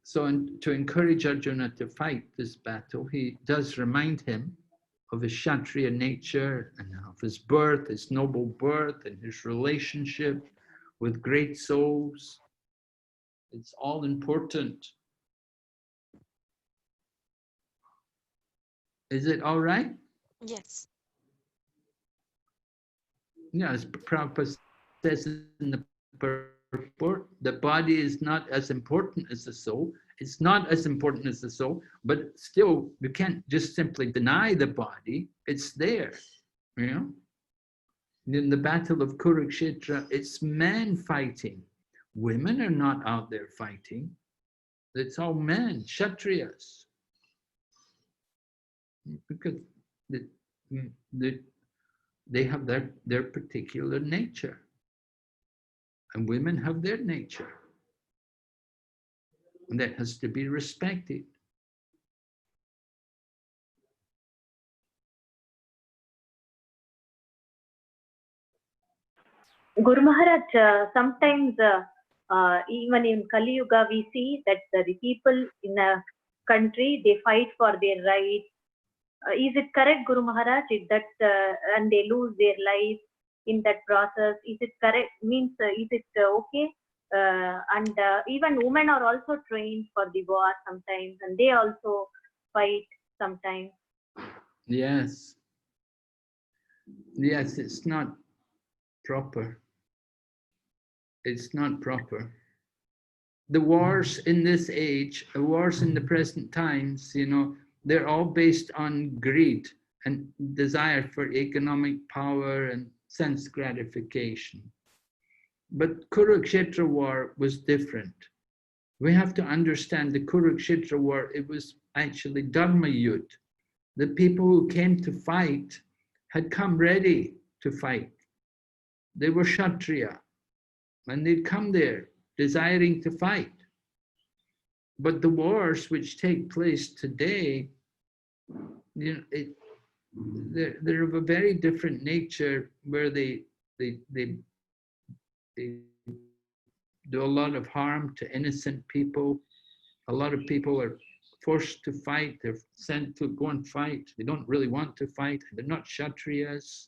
So to encourage Arjuna to fight this battle, he does remind him of his Kshatriya nature and of his birth, his noble birth, and his relationship with great souls. It's all important. Is it all right? Yes. Yeah, as Prabhupada says in the purport, the body is not as important as the soul. It's not as important as the soul, but still, you can't just simply deny the body. It's there, In the battle of Kurukshetra, it's men fighting. Women are not out there fighting. It's all men, Kshatriyas. Because they have their particular nature. And women have their nature. And that has to be respected. Guru Maharaj, sometimes even in Kali Yuga, we see that the people in a country, they fight for their rights. Is it correct, Guru Maharaj, and they lose their life? in that process? Is it correct? Means is it okay? And even women are also trained for the war sometimes, and they also fight sometimes. Yes. Yes, it's not proper. It's not proper. The wars in this age, the wars in the present times, you know, they're all based on greed and desire for economic power and sense gratification. But Kurukshetra war was different. We have to understand the Kurukshetra war, it was actually Dharma Yudh. The people who came to fight had come ready to fight. They were Kshatriya, and they'd come there desiring to fight. But the wars which take place today, you know, they're of a very different nature, where they do a lot of harm to innocent people. A lot of people are forced to fight. They're sent to go and fight. They don't really want to fight. They're not Kshatriyas.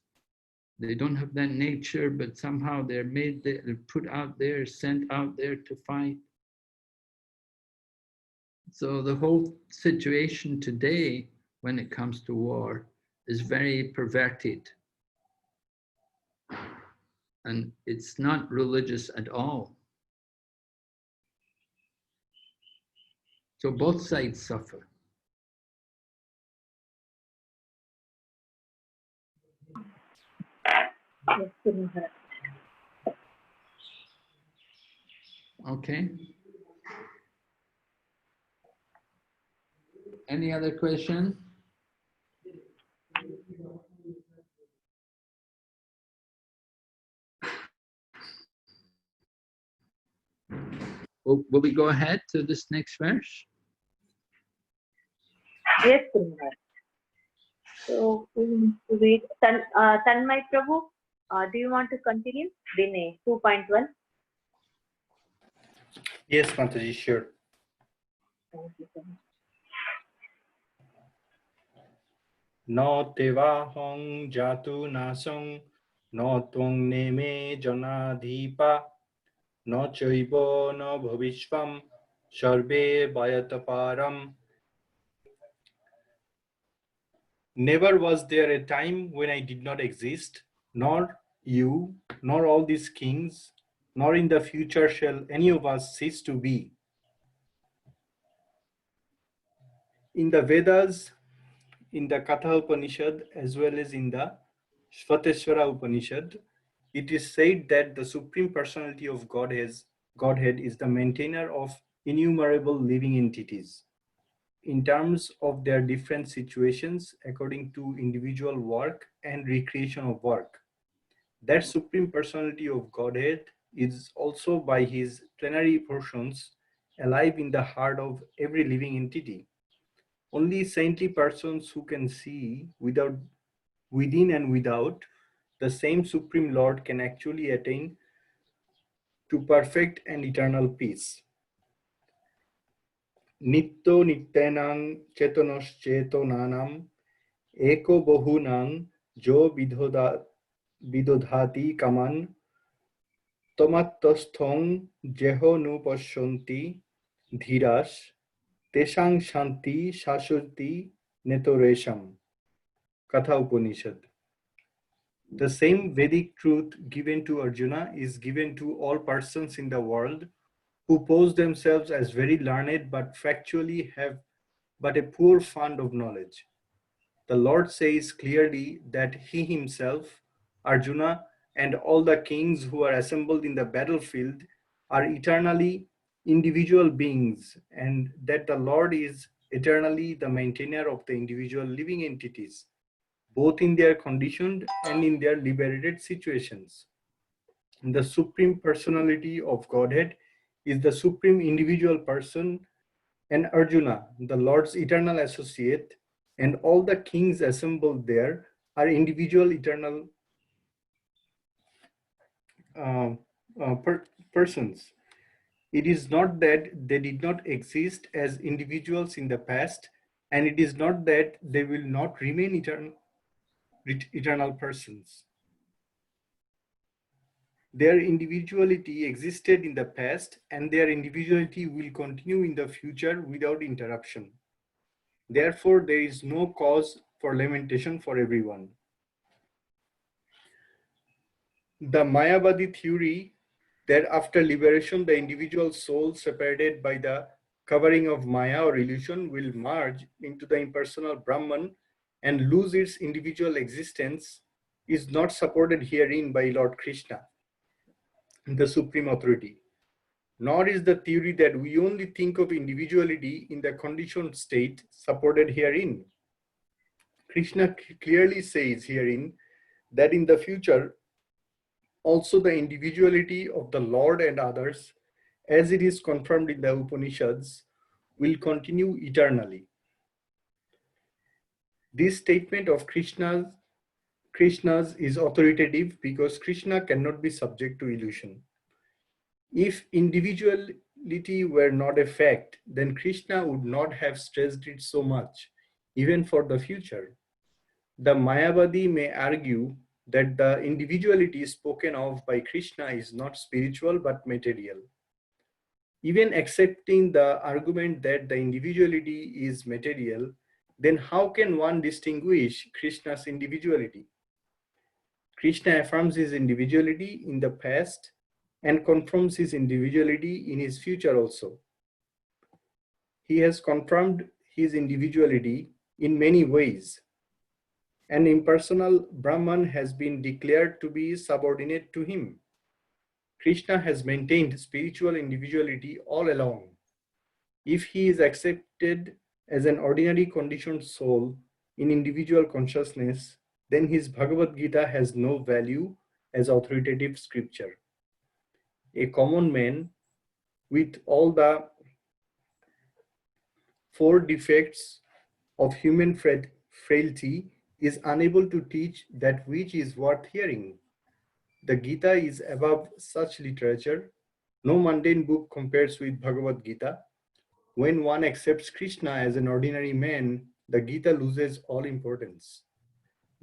They don't have that nature, but somehow they're put out there, sent out there to fight. So the whole situation today, when it comes to war, is very perverted. And it's not religious at all. So both sides suffer. Yes, Guru Maharaj. Okay. Any other question? Will we go ahead to this next verse? Yes, Guru Maharaj. So we need to wait. Tanmay Prabhu, do you want to continue? Vinay, 2.1. Yes, Mataji, sure. Thank you so much. No tevahong jatu nasong no twang neme janadhipa no chaibo no bhavishvam sarve vayataparam. Never was there a time when I did not exist, nor you, nor all these kings, nor in the future shall any of us cease to be. In the Vedas, in the Katha Upanishad, as well as in the Svateshwara Upanishad, it is said that the Supreme Personality of Godhead is the maintainer of innumerable living entities in terms of their different situations according to individual work and recreation of work. That Supreme Personality of Godhead is also by his plenary portions alive in the heart of every living entity. Only saintly persons who can see within and without the same Supreme Lord can actually attain to perfect and eternal peace. Nitto nityanang chetonos chetonanam eko bahunang jo vidodhati kaman tomattasthong jeho nupashyanti dhiras teshang shanti shashurti netoresham. Katha Upanishad. The same Vedic truth given to Arjuna is given to all persons in the world who pose themselves as very learned but factually have but a poor fund of knowledge. The Lord says clearly that he himself, Arjuna, and all the kings who are assembled in the battlefield are eternally individual beings, and that the Lord is eternally the maintainer of the individual living entities, both in their conditioned and in their liberated situations. The Supreme Personality of Godhead is the Supreme Individual Person, and Arjuna, the Lord's eternal associate, and all the kings assembled there are individual eternal persons. It is not that they did not exist as individuals in the past, and it is not that they will not remain eternal persons. Their individuality existed in the past, and their individuality will continue in the future without interruption. Therefore, there is no cause for lamentation for everyone. The Mayavadi theory that after liberation, the individual soul separated by the covering of Maya or illusion will merge into the impersonal Brahman and lose its individual existence is not supported herein by Lord Krishna, the Supreme Authority. Nor is the theory that we only think of individuality in the conditioned state supported herein. Krishna clearly says herein that in the future, also the individuality of the Lord and others, as it is confirmed in the Upanishads, will continue eternally. This statement of Krishna's is authoritative because Krishna cannot be subject to illusion. If individuality were not a fact, then Krishna would not have stressed it so much, even for the future. The Mayavadi may argue that the individuality spoken of by Krishna is not spiritual but material. Even accepting the argument that the individuality is material, then how can one distinguish Krishna's individuality? Krishna affirms his individuality in the past and confirms his individuality in his future also. He has confirmed his individuality in many ways. An impersonal Brahman has been declared to be subordinate to him. Krishna has maintained spiritual individuality all along. If he is accepted as an ordinary conditioned soul in individual consciousness, then his Bhagavad Gita has no value as authoritative scripture. A common man with all the 4 defects of human frailty is unable to teach that which is worth hearing. The Gita is above such literature. No mundane book compares with Bhagavad Gita. When one accepts Krishna as an ordinary man, the Gita loses all importance.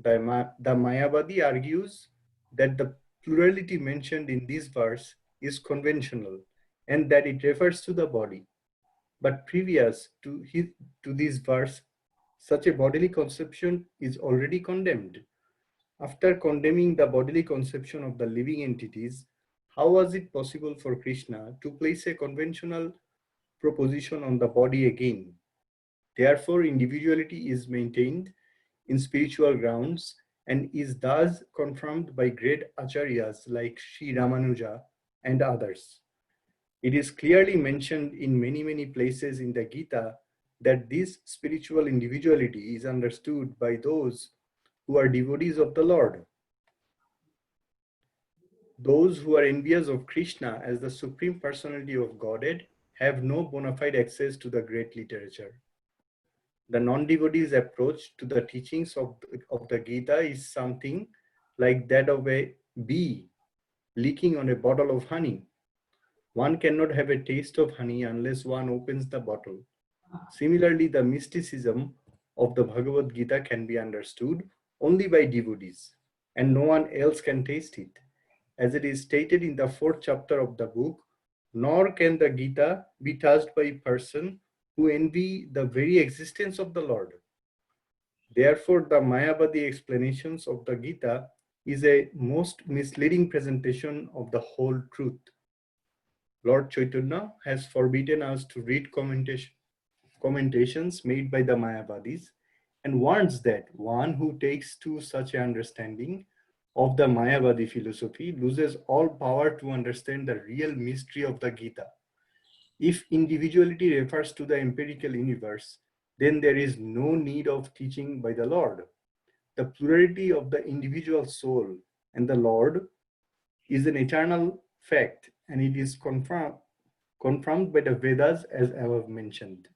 The Mayavadi argues that the plurality mentioned in this verse is conventional and that it refers to the body. But previous to this verse, such a bodily conception is already condemned. After condemning the bodily conception of the living entities, how was it possible for Krishna to place a conventional proposition on the body again? Therefore, individuality is maintained in spiritual grounds and is thus confirmed by great acharyas like Sri Ramanuja and others. It is clearly mentioned in many places in the Gita that this spiritual individuality is understood by those who are devotees of the Lord. Those who are envious of Krishna as the Supreme Personality of Godhead have no bona fide access to the great literature. The non-devotee's approach to the teachings of the Gita is something like that of a bee licking on a bottle of honey. One cannot have a taste of honey unless one opens the bottle. Similarly, the mysticism of the Bhagavad Gita can be understood only by devotees, and no one else can taste it. As it is stated in the 4th chapter of the book, nor can the Gita be touched by a person who envy the very existence of the Lord. Therefore, the Mayavadi explanations of the Gita is a most misleading presentation of the whole truth. Lord Chaitanya has forbidden us to read commentations made by the Mayavadis and warns that one who takes to such an understanding of the Mayavadi philosophy loses all power to understand the real mystery of the Gita. If individuality refers to the empirical universe, then there is no need of teaching by the Lord. The plurality of the individual soul and the Lord is an eternal fact, and it is confirmed by the Vedas as above mentioned.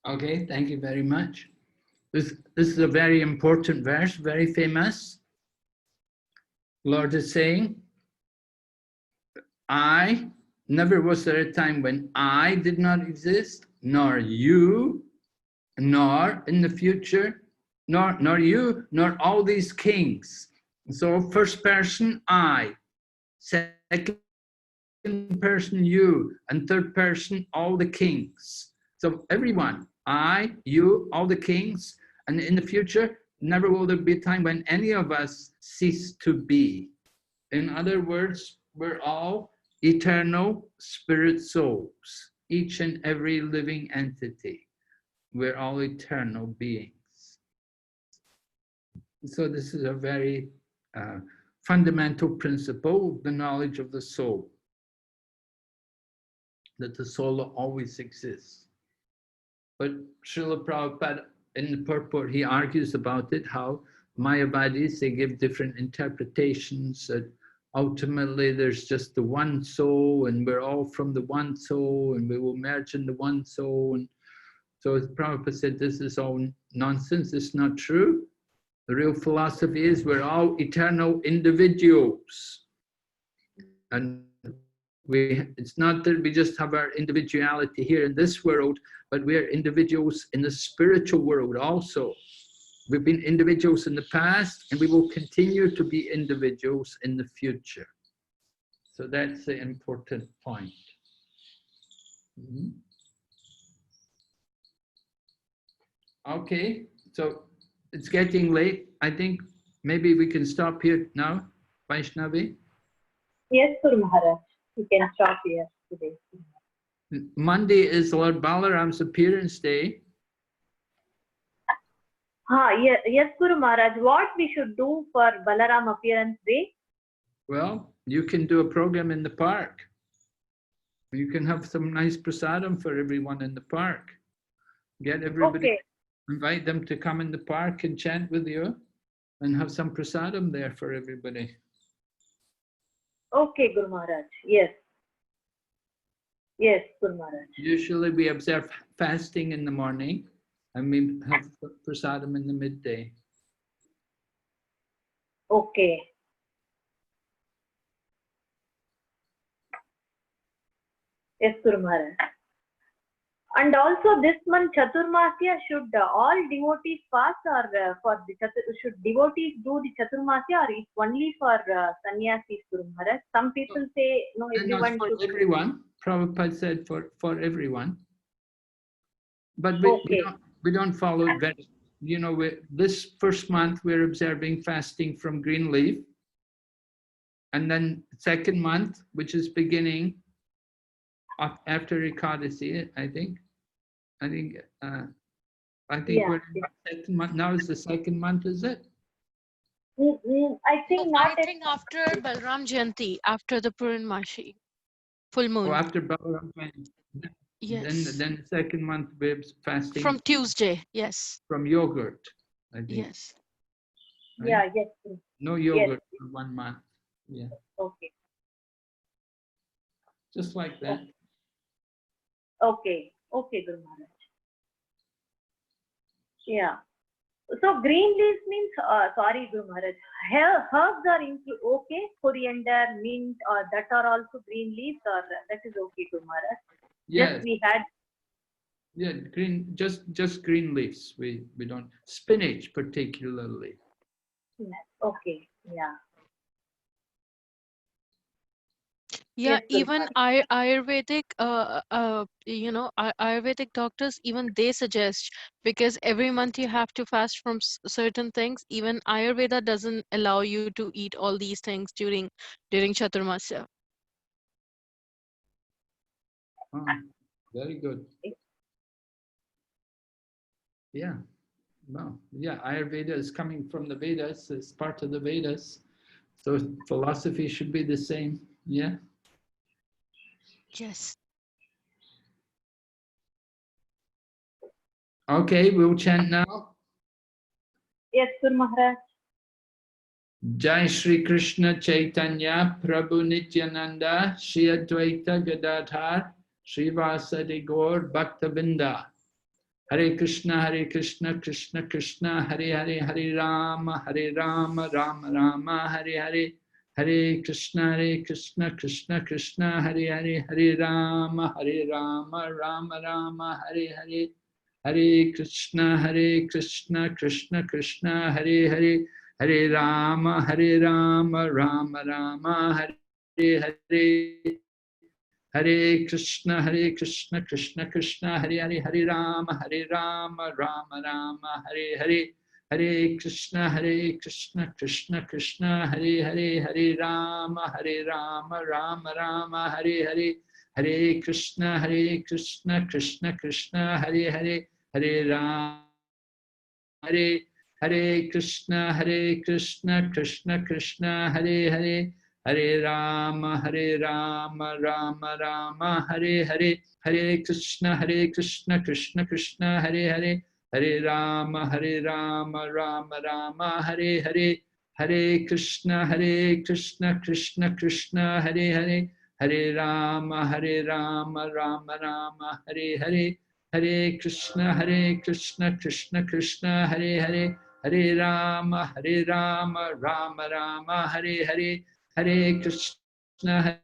Okay, thank you very much. This is a very important verse, very famous. Lord is saying, never was there a time when I did not exist, nor you, nor in the future, nor you, nor all these kings. So first person, I, second person you, and third person all the kings. So everyone, I, you, all the kings, and in the future, never will there be a time when any of us cease to be. In other words, we're all eternal spirit souls, each and every living entity. We're all eternal beings. So this is a very fundamental principle of the knowledge of the soul, that the soul always exists. But Srila Prabhupada, in the purport, he argues about it, how Mayavadis, they give different interpretations, that ultimately there's just the one soul, and we're all from the one soul, and we will merge in the one soul. And so Prabhupada said, this is all nonsense, it's not true. The real philosophy is we're all eternal individuals. And it's not that we just have our individuality here in this world, but we are individuals in the spiritual world also. We've been individuals in the past, and we will continue to be individuals in the future. So that's the important point. Okay, so it's getting late. I think maybe we can stop here now, Vaishnavi. Yes, Guru Maharaj. You can stop here today. Monday is Lord Balaram's appearance day. Yes, Guru Maharaj. What we should do for Balaram appearance day? Well, you can do a program in the park. You can have some nice prasadam for everyone in the park. Get everybody, invite them to come in the park and chant with you, and have some prasadam there for everybody. Okay, Guru Maharaj. Yes. Yes, Guru Maharaj. Usually we observe fasting in the morning, and we have prasadam in the midday. Okay. Yes, Guru Maharaj. And also this month Chaturmasya, should all devotees fast, or should devotees do the Chaturmasya, or it's only for sannyasis, Guru Maharaj? Some people say no, everyone for should. Everyone. Prabhupada said for everyone. But we don't follow it very, this first month we're observing fasting from green leaf. And then second month, which is beginning after Ekadasi, I think Yeah. we're in the second month. Now is the second month, is it? I think No, not. I think after Balram Jayanti, after the Purnamashi, full moon. Oh, after Balaram. Yes. Then the second month we're fasting. From Tuesday, yes. From yogurt, I think. Yes. Right? Yeah, yes. No yogurt for 1 month. Yeah. Okay. Just like that. Okay. Okay, Guru Maharaj. Yeah. So green leaves means, sorry, Guru Maharaj, herbs are included, okay? Coriander, mint, or that are also green leaves, or that is okay, Guru Maharaj? Yes. Just we had. Yeah, just green leaves. We don't, spinach particularly. Okay, yeah. Yeah, Yes, Guru even Ayurvedic, Ayurvedic doctors, even they suggest, because every month you have to fast from certain things. Even Ayurveda doesn't allow you to eat all these things during Chaturmasya. Oh, very good. Yeah. Well, yeah, Ayurveda is coming from the Vedas. It's part of the Vedas. So philosophy should be the same. Yeah. Yes. Okay, we'll chant now. Yes, Guru Maharaj. Jai Shri Krishna Chaitanya Prabhu Nityananda Shri Advaita Gadadhar Srivasadi Gaur Bhaktavinda. Hare Krishna Krishna Krishna Hare Hare Hare Rama Rama Rama Hare Hare. Hare Krishna Krishna Krishna Hare Hare Hare Rama Rama Rama Hare Hare. Hare Krishna Krishna Krishna Hare Hare. Hare Rama Rama Rama Hare Hare Hare Krishna Krishna Krishna Hare Hare Hare Rama Rama Rama Hare Hare Hare Krishna Krishna Krishna Hare Hare Hare Rama Rama Rama Hare Hare Hare Krishna Krishna Krishna Hare Hare Hare Rama Hare Hare Krishna Krishna Krishna Hare Hare Hare Rama Rama Rama Hare Hare Hare Krishna Krishna Krishna Hare Hare Hare Rama Rama Rama Hare Hare Hare Krishna Krishna Krishna Hare Hare Hare Rama Rama Rama Hare Hare Hare Krishna Krishna Krishna Hare Hare Hare Rama Rama Rama Hare Hare Hare Krishna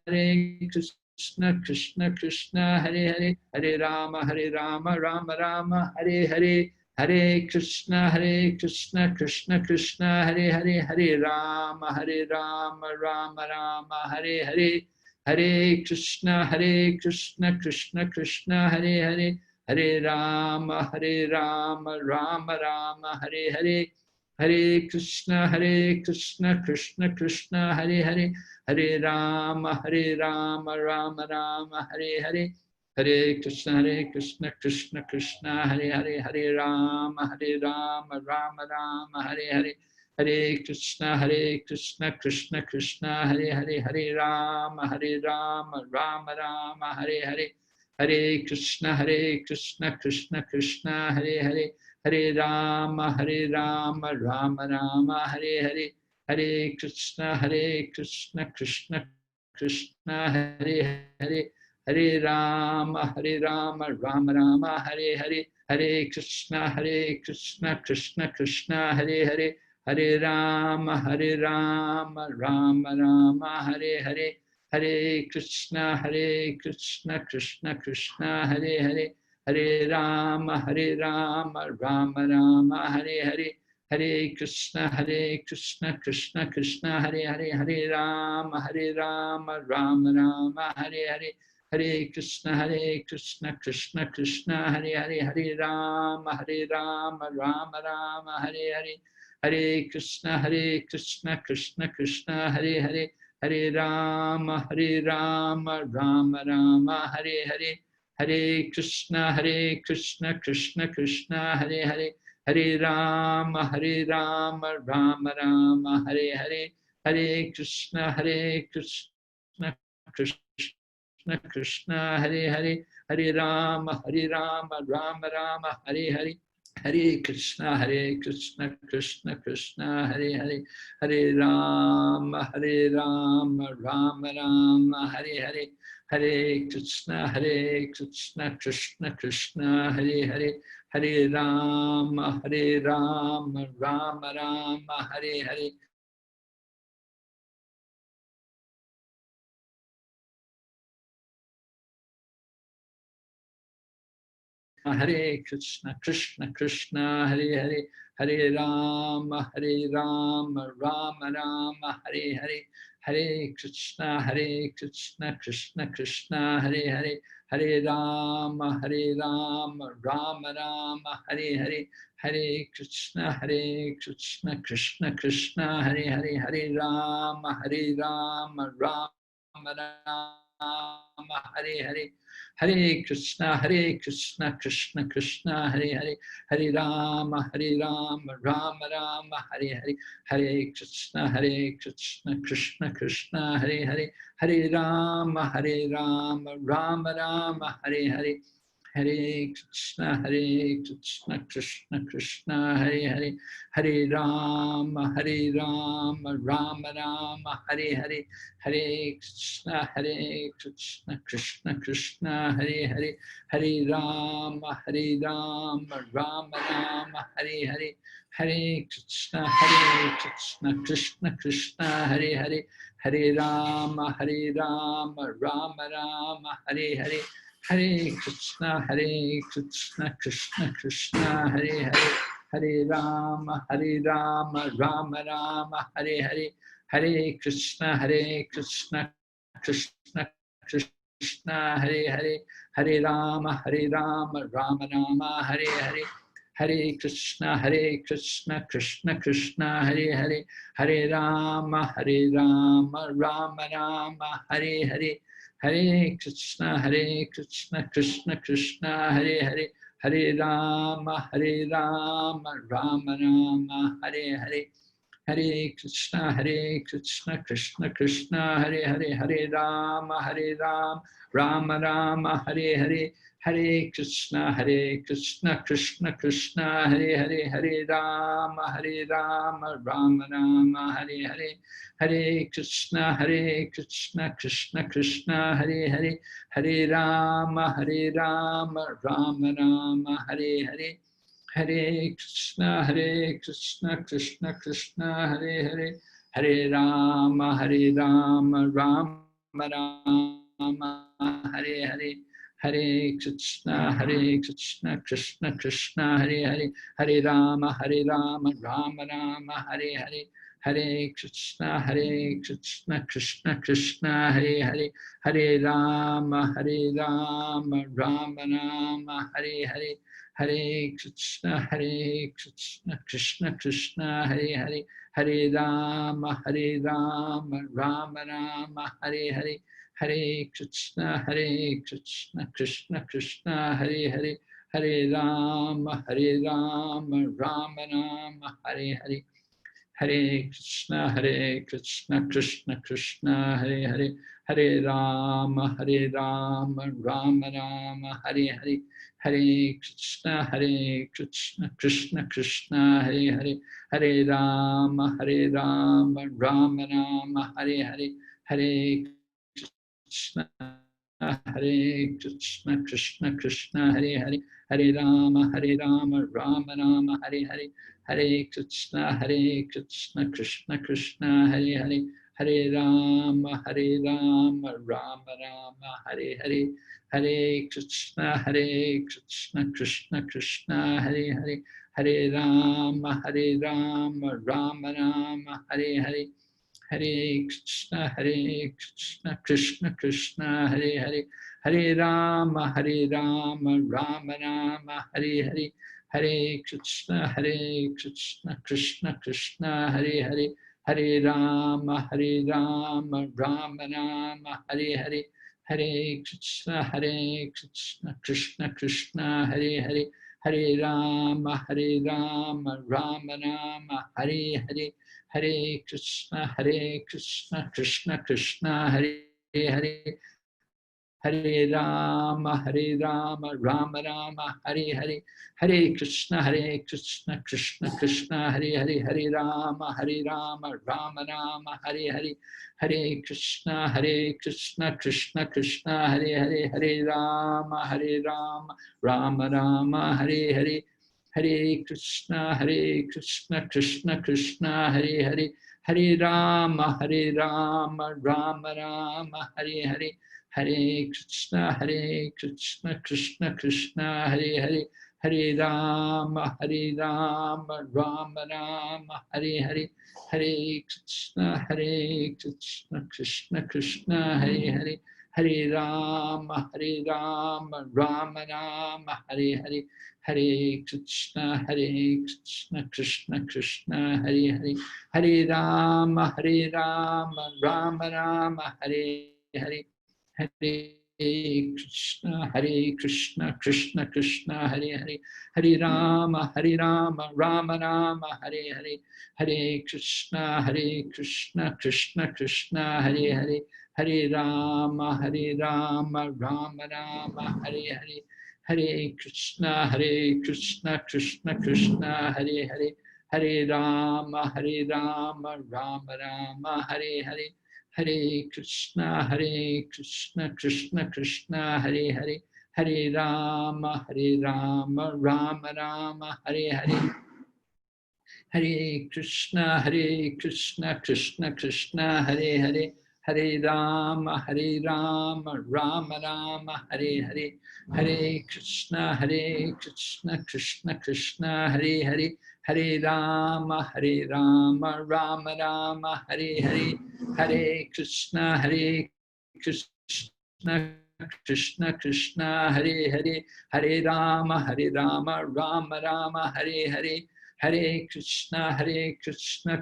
Krishna Krishna Hare Hare Hare Rama Rama Rama Hare Hare Hare Krishna Krishna Krishna Hare Hare Hare Rama Rama Rama Hare Hare Hare Krishna Krishna Krishna Hare Hare Hare Rama Rama Rama Hare Hare Hare Krishna Krishna Krishna Hare Hare Hare Rama Rama Rama Hare Hare Hare Krishna Krishna Krishna Hare Hare Hare Rama Rama Rama Hare Hare Hare Krishna Krishna Krishna Hare Hare Hare Rama Rama Rama Hare Hare Hare Krishna Krishna Krishna Hare Hare Hare Rama Rama Rama Hare Hare Hare Krishna Krishna Krishna Hare Hare Hare Rama Rama Rama Hare Hare Hare Krishna Krishna Krishna Hare Hare Hare Rama Rama Rama Hare Hare Hare Krishna Krishna Krishna Hare Hare Hare Rama Rama Rama Hare Hare Hare Krishna Krishna Krishna Hare Hare Hare Rama Rama Rama Hare Hare Hare Krishna Krishna Krishna Hare Hare Hare Rama Rama Rama Hare Hare Hare Krishna Krishna Krishna Hare Hare Hare Rama Rama Rama Hare Hare Hare Krishna Krishna Krishna Hare Hare Hare Rama Rama Rama Hare Hare Hare Krishna Krishna Krishna Hare Hare Hare Rama Rama Rama Hare Hare Hare Krishna Krishna Krishna Hare Hare Hare Rama Rama Rama Hare Hare Hare Krishna Krishna Krishna Hare Hare Hare Rama Rama Rama Hare Hare Hare Krishna Krishna Hare Hare Hare Rama Rama Rama Hare Hare Hare Krishna Krishna Krishna Hare Hare Hare Rama Rama Rama Hare Hare Hare Krishna Krishna Krishna Hare Hare Hare Rama Rama Rama Hare Hare Hare Krishna Krishna Krishna Hare Hare Hare Rama Rama Rama Hare Hare Hare Krishna Krishna Krishna Hare Hare Hare Rama Rama Rama Hare Hare Hare Krishna Krishna Krishna Hare Hare Hare Rama Rama Rama Hare Hare Hare Krishna Krishna Krishna Hare Hare Hare Rama Rama Rama Hare Hare Hare Krishna Krishna Krishna Hare Hare Hare Rama Rama Rama Hare Hare Hare Krishna Krishna Krishna Hare Hare Hare Rama Rama Rama Hare Hare Hare Krishna Krishna Krishna Krishna Hare Hare, Hare Rama Rama Rama Hare Hare, Hare Krishna Krishna Krishna Hare Hare, Hare Rama Rama Rama Hare Hare, Hare Krishna Krishna Krishna Hare Hare, Hare Rama Rama Rama Hare Hare, Hare Krishna Krishna Krishna Hare Hare, Hare Rama Rama Rama Hare Hare, Hare Krishna Krishna Krishna Hare Hare, Hare Rama Rama Rama Hare Hare, Hare Krishna Krishna Krishna Hare Hare, Hare Rama Rama Rama Hare Hare, Hare Krishna Krishna Krishna Hare Hare, Hare Rama Rama Rama Hare Hare, Hare Krishna Krishna Krishna Hare Hare, Hare Rama Rama Rama Hare Hare, Hare Krishna Krishna Krishna Hare Hare, Hare Rama Rama Rama Hare Hare, Hare Krishna Krishna Krishna Hare Hare, Hare Rama Rama Rama Hare Hare, Hare Krishna Krishna Krishna Hare Hare, Hare Rama Rama Rama Hare Hare, Hare Krishna Krishna Krishna Hare Hare, Hare Rama Rama Rama Hare Hare, Hare Krishna Krishna Krishna Hare Hare, Hare Rama Rama Rama Hare Hare, Hare Krishna Krishna Krishna Hare Hare, Hare Rama Rama Rama Hare Hare, Hare Krishna Krishna Krishna Hare Hare, Hare Rama Rama Rama Hare Hare, Hare Krishna Krishna Krishna Hare Hare, Hare Rama Rama Rama Hare Hare, Hare Krishna Krishna Krishna Hare Hare, Hare Rama Rama Rama Hare Hare, Hare Krishna Krishna Krishna Hare Hare, Hare Rama Rama Rama Hare Hare, Hare Krishna Krishna Krishna Hare Hare, Hare Rama Rama Rama Hare Hare, Hare Krishna Krishna Krishna Hare Hare, Hare Rama Rama Rama Hare Hare, Hare Krishna Krishna Krishna Hare Hare, Hare Rama Rama Rama Hare Hare, Hare Krishna Krishna Krishna Hare Hare, Hare Rama Rama Rama Hare Hare, Hare Krishna Krishna Krishna Hare Hare, Hare Rama Rama Rama Hare Hare, Hare Krishna Krishna Krishna Hare Hare, Hare Rama Rama Rama Hare Hare, Hare Krishna Krishna Krishna Hare Hare, Hare Rama Rama Rama Hare Hare, Hare Krishna Krishna Krishna Hare Hare, Hare Rama Rama Rama Hare Hare, Hare Krishna Krishna Krishna Hare Hare, Hare Rama Rama Rama Hare Hare, Hare Krishna Krishna Krishna Hare Hare, Hare Rama Rama Rama Hare Hare, Hare Krishna Krishna Krishna Hare Hare, Hare Rama Rama Rama Hare Hare, Hare Krishna Krishna Krishna Hare Hare, Hare Rama Rama Rama Hare Hare, Hare Krishna Krishna Krishna Hare Hare, Hare Rama Rama Rama Hare Hare, Hare Krishna Krishna Krishna Hare Hare, Hare Rama Rama Rama Hare Hare, Hare Krishna Krishna Krishna Krishna Hare Hare Hare Rama Rama Rama Hare Hare Hare Krishna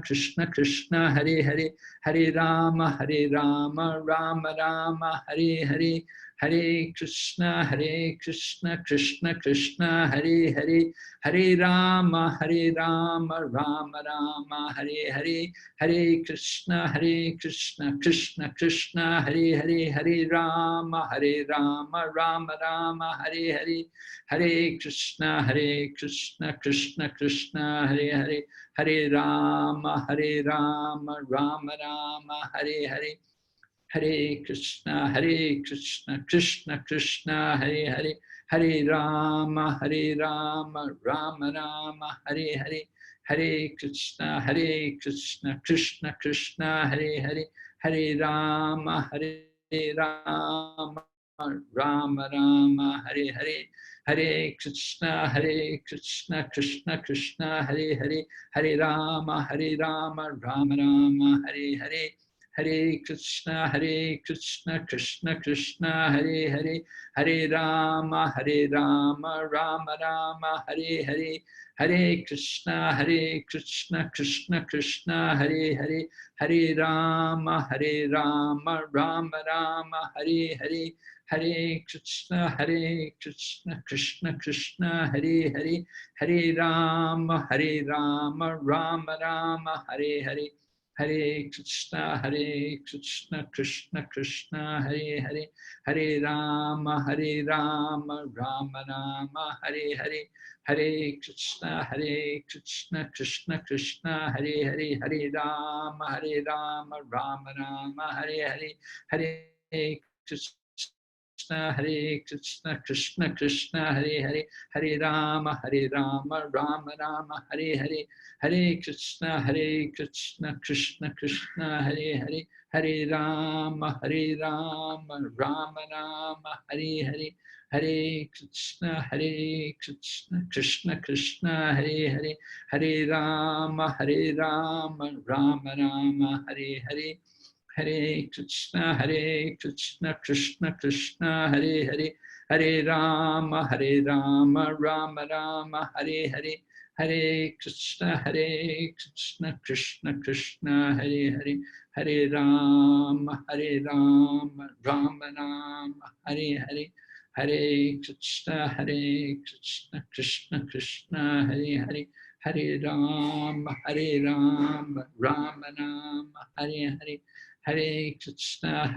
Krishna Krishna Hare Hare Hare Rama Rama Rama Hare Hare Hare Krishna Krishna Krishna Hare Hare Hare Rama Rama Rama Hare Hare Hare Krishna Krishna Krishna Hare Hare Hare Rama Rama Rama Hare Hare Hare Krishna Krishna Krishna Hare Hare Hare Rama Rama Rama Hare Hare Hare Krishna Krishna Krishna Hare Hare Hare Rama Rama Rama Hare Hare Hare Krishna Krishna Krishna Hare Hare Hare Rama Rama Rama Hare Hare Hare Krishna Krishna Krishna Hare Hare Hare Rama Rama Rama Hare Hare Hare Krishna Krishna Krishna Hare Hare Hare Rama Rama Rama Hare Hare Hare Krishna Krishna Krishna Hare Hare Hare Rama Rama Rama Hare Hare Hare Krishna Krishna Krishna Hare Hare Hare Rama Rama Rama Hare Hare Hare Krishna Krishna Krishna Hare Hare Hare Rama Rama Rama Hare Hare Hare Krishna Krishna Krishna Hare Hare Hare Rama Rama Rama Hare Hare Hare Krishna Krishna Krishna Hare Hare Hare Rama Rama Rama Hare Hare Hare Krishna Krishna Krishna Hare Hare Hare Rama Rama Rama Hare Hare Hare Krishna Krishna Krishna Hare Hare Hare Rama Rama Rama Hare Hare Hare Krishna Krishna Krishna Hare Hare Hare Rama Rama Rama Hare Hare Hare Krishna Krishna Krishna Hare Hare Hare Rama Rama Rama Hare Hare Hare Krishna Krishna Krishna Hare Hare Hare Rama Rama Rama Hare Hare Hare Krishna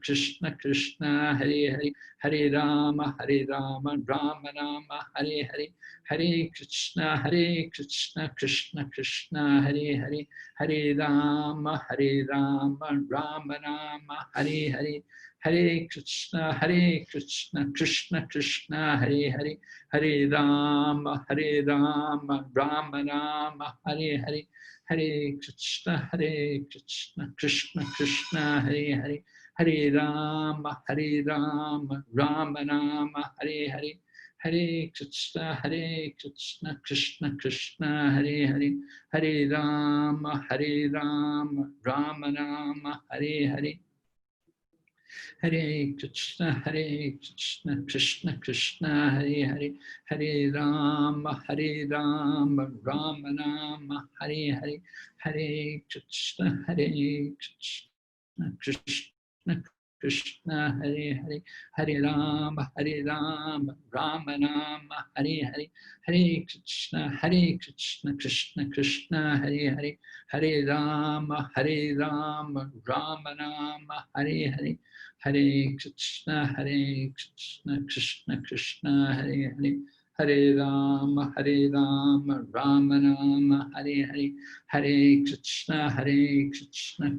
Krishna Krishna Hare Hare Hare Rama Rama Rama Hare Hare Hare Krishna Krishna Krishna Hare Hare Hare Rama Rama Rama Hare Hare Hare Krishna Krishna Krishna Hare Hare Hare Rama Rama Rama Hare Hare Hare Krishna Krishna Krishna Hare Hare Hare Rama Rama Rama Hare Hare Hare Krishna Krishna Krishna Hare Hare Hare Rama Rama Rama Hare Hare Hare Krishna Krishna Krishna Hare Hare Hare Rama Rama Rama Hare Hare Hare Krishna Krishna Krishna Hare Hare Hare Rama Rama Rama Hare Hare Hare Krishna Krishna Krishna Hare Hare Hare Rama Rama Rama Hare Hare Hare Krishna Krishna Krishna Hare Hare Hare Rama Rama Rama Hare Hare Hare Krishna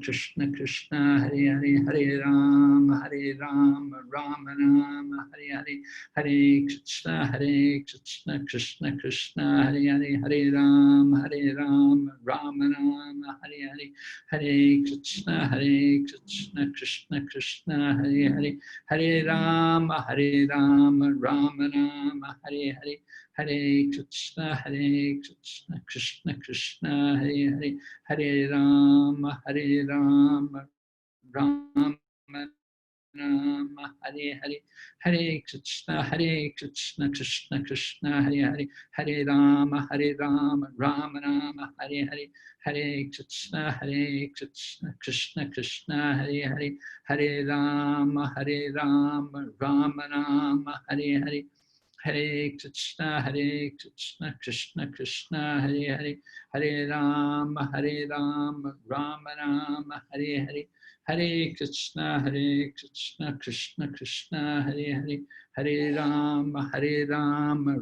Krishna Krishna Hare Hare Hare Rama Rama Rama Hare Hare Hare Krishna Krishna Krishna Hare Hare Hare Rama Rama Rama Hare Hare Hare Krishna Krishna Krishna Hare Hare Hare Rama Rama Rama Hare Hare Hare Krishna Krishna Krishna Hare Hare Hare Rama Rama Rama, Hare Hare, Hare Krishna, Krishna Krishna, Hare Hare, Hare Rama, Rama Rama, Hare Hare, Hare Krishna, Krishna Krishna, Hare Hare, Hare Rama, Rama Rama, Hare Hare. Hare Krishna, Krishna Krishna, Hare Hare, Hare Rama, Rama Rama, Hare Hare, Hare Krishna, Krishna Krishna, Hare Hare, Hare Rama,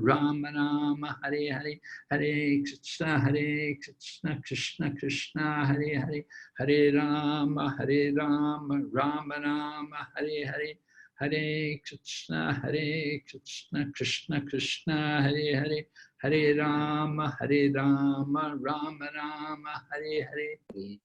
Rama Rama, Hare Hare, Hare Krishna, Krishna Krishna, Hare Hare, Hare Rama, Rama Rama, Hare Hare. Hare Krishna, Krishna Krishna, Hare Hare, Hare Rama, Rama Rama, Hare Hare.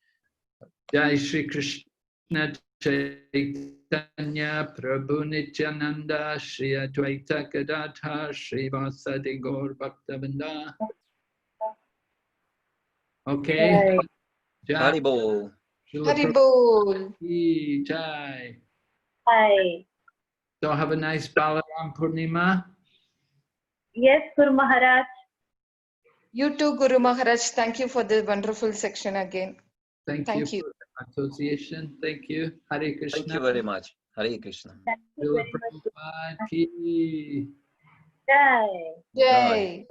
Jai Shri Krishna Chaitanya Prabhu Nityananda Shri Advaita Gadadhar Shri Vasadi Gaur Bhaktavinda. Okay. Jai. Haribol. Haribol. Jai. Hi. So have a nice Balaram Purnima. Yes, Guru Maharaj. You too, Guru Maharaj. Thank you for the wonderful section again. Thank you for the association. Thank you. Hare Krishna. Thank you very much. Hare Krishna. Thank you very much. Prabhupada ki. Jai. Jai.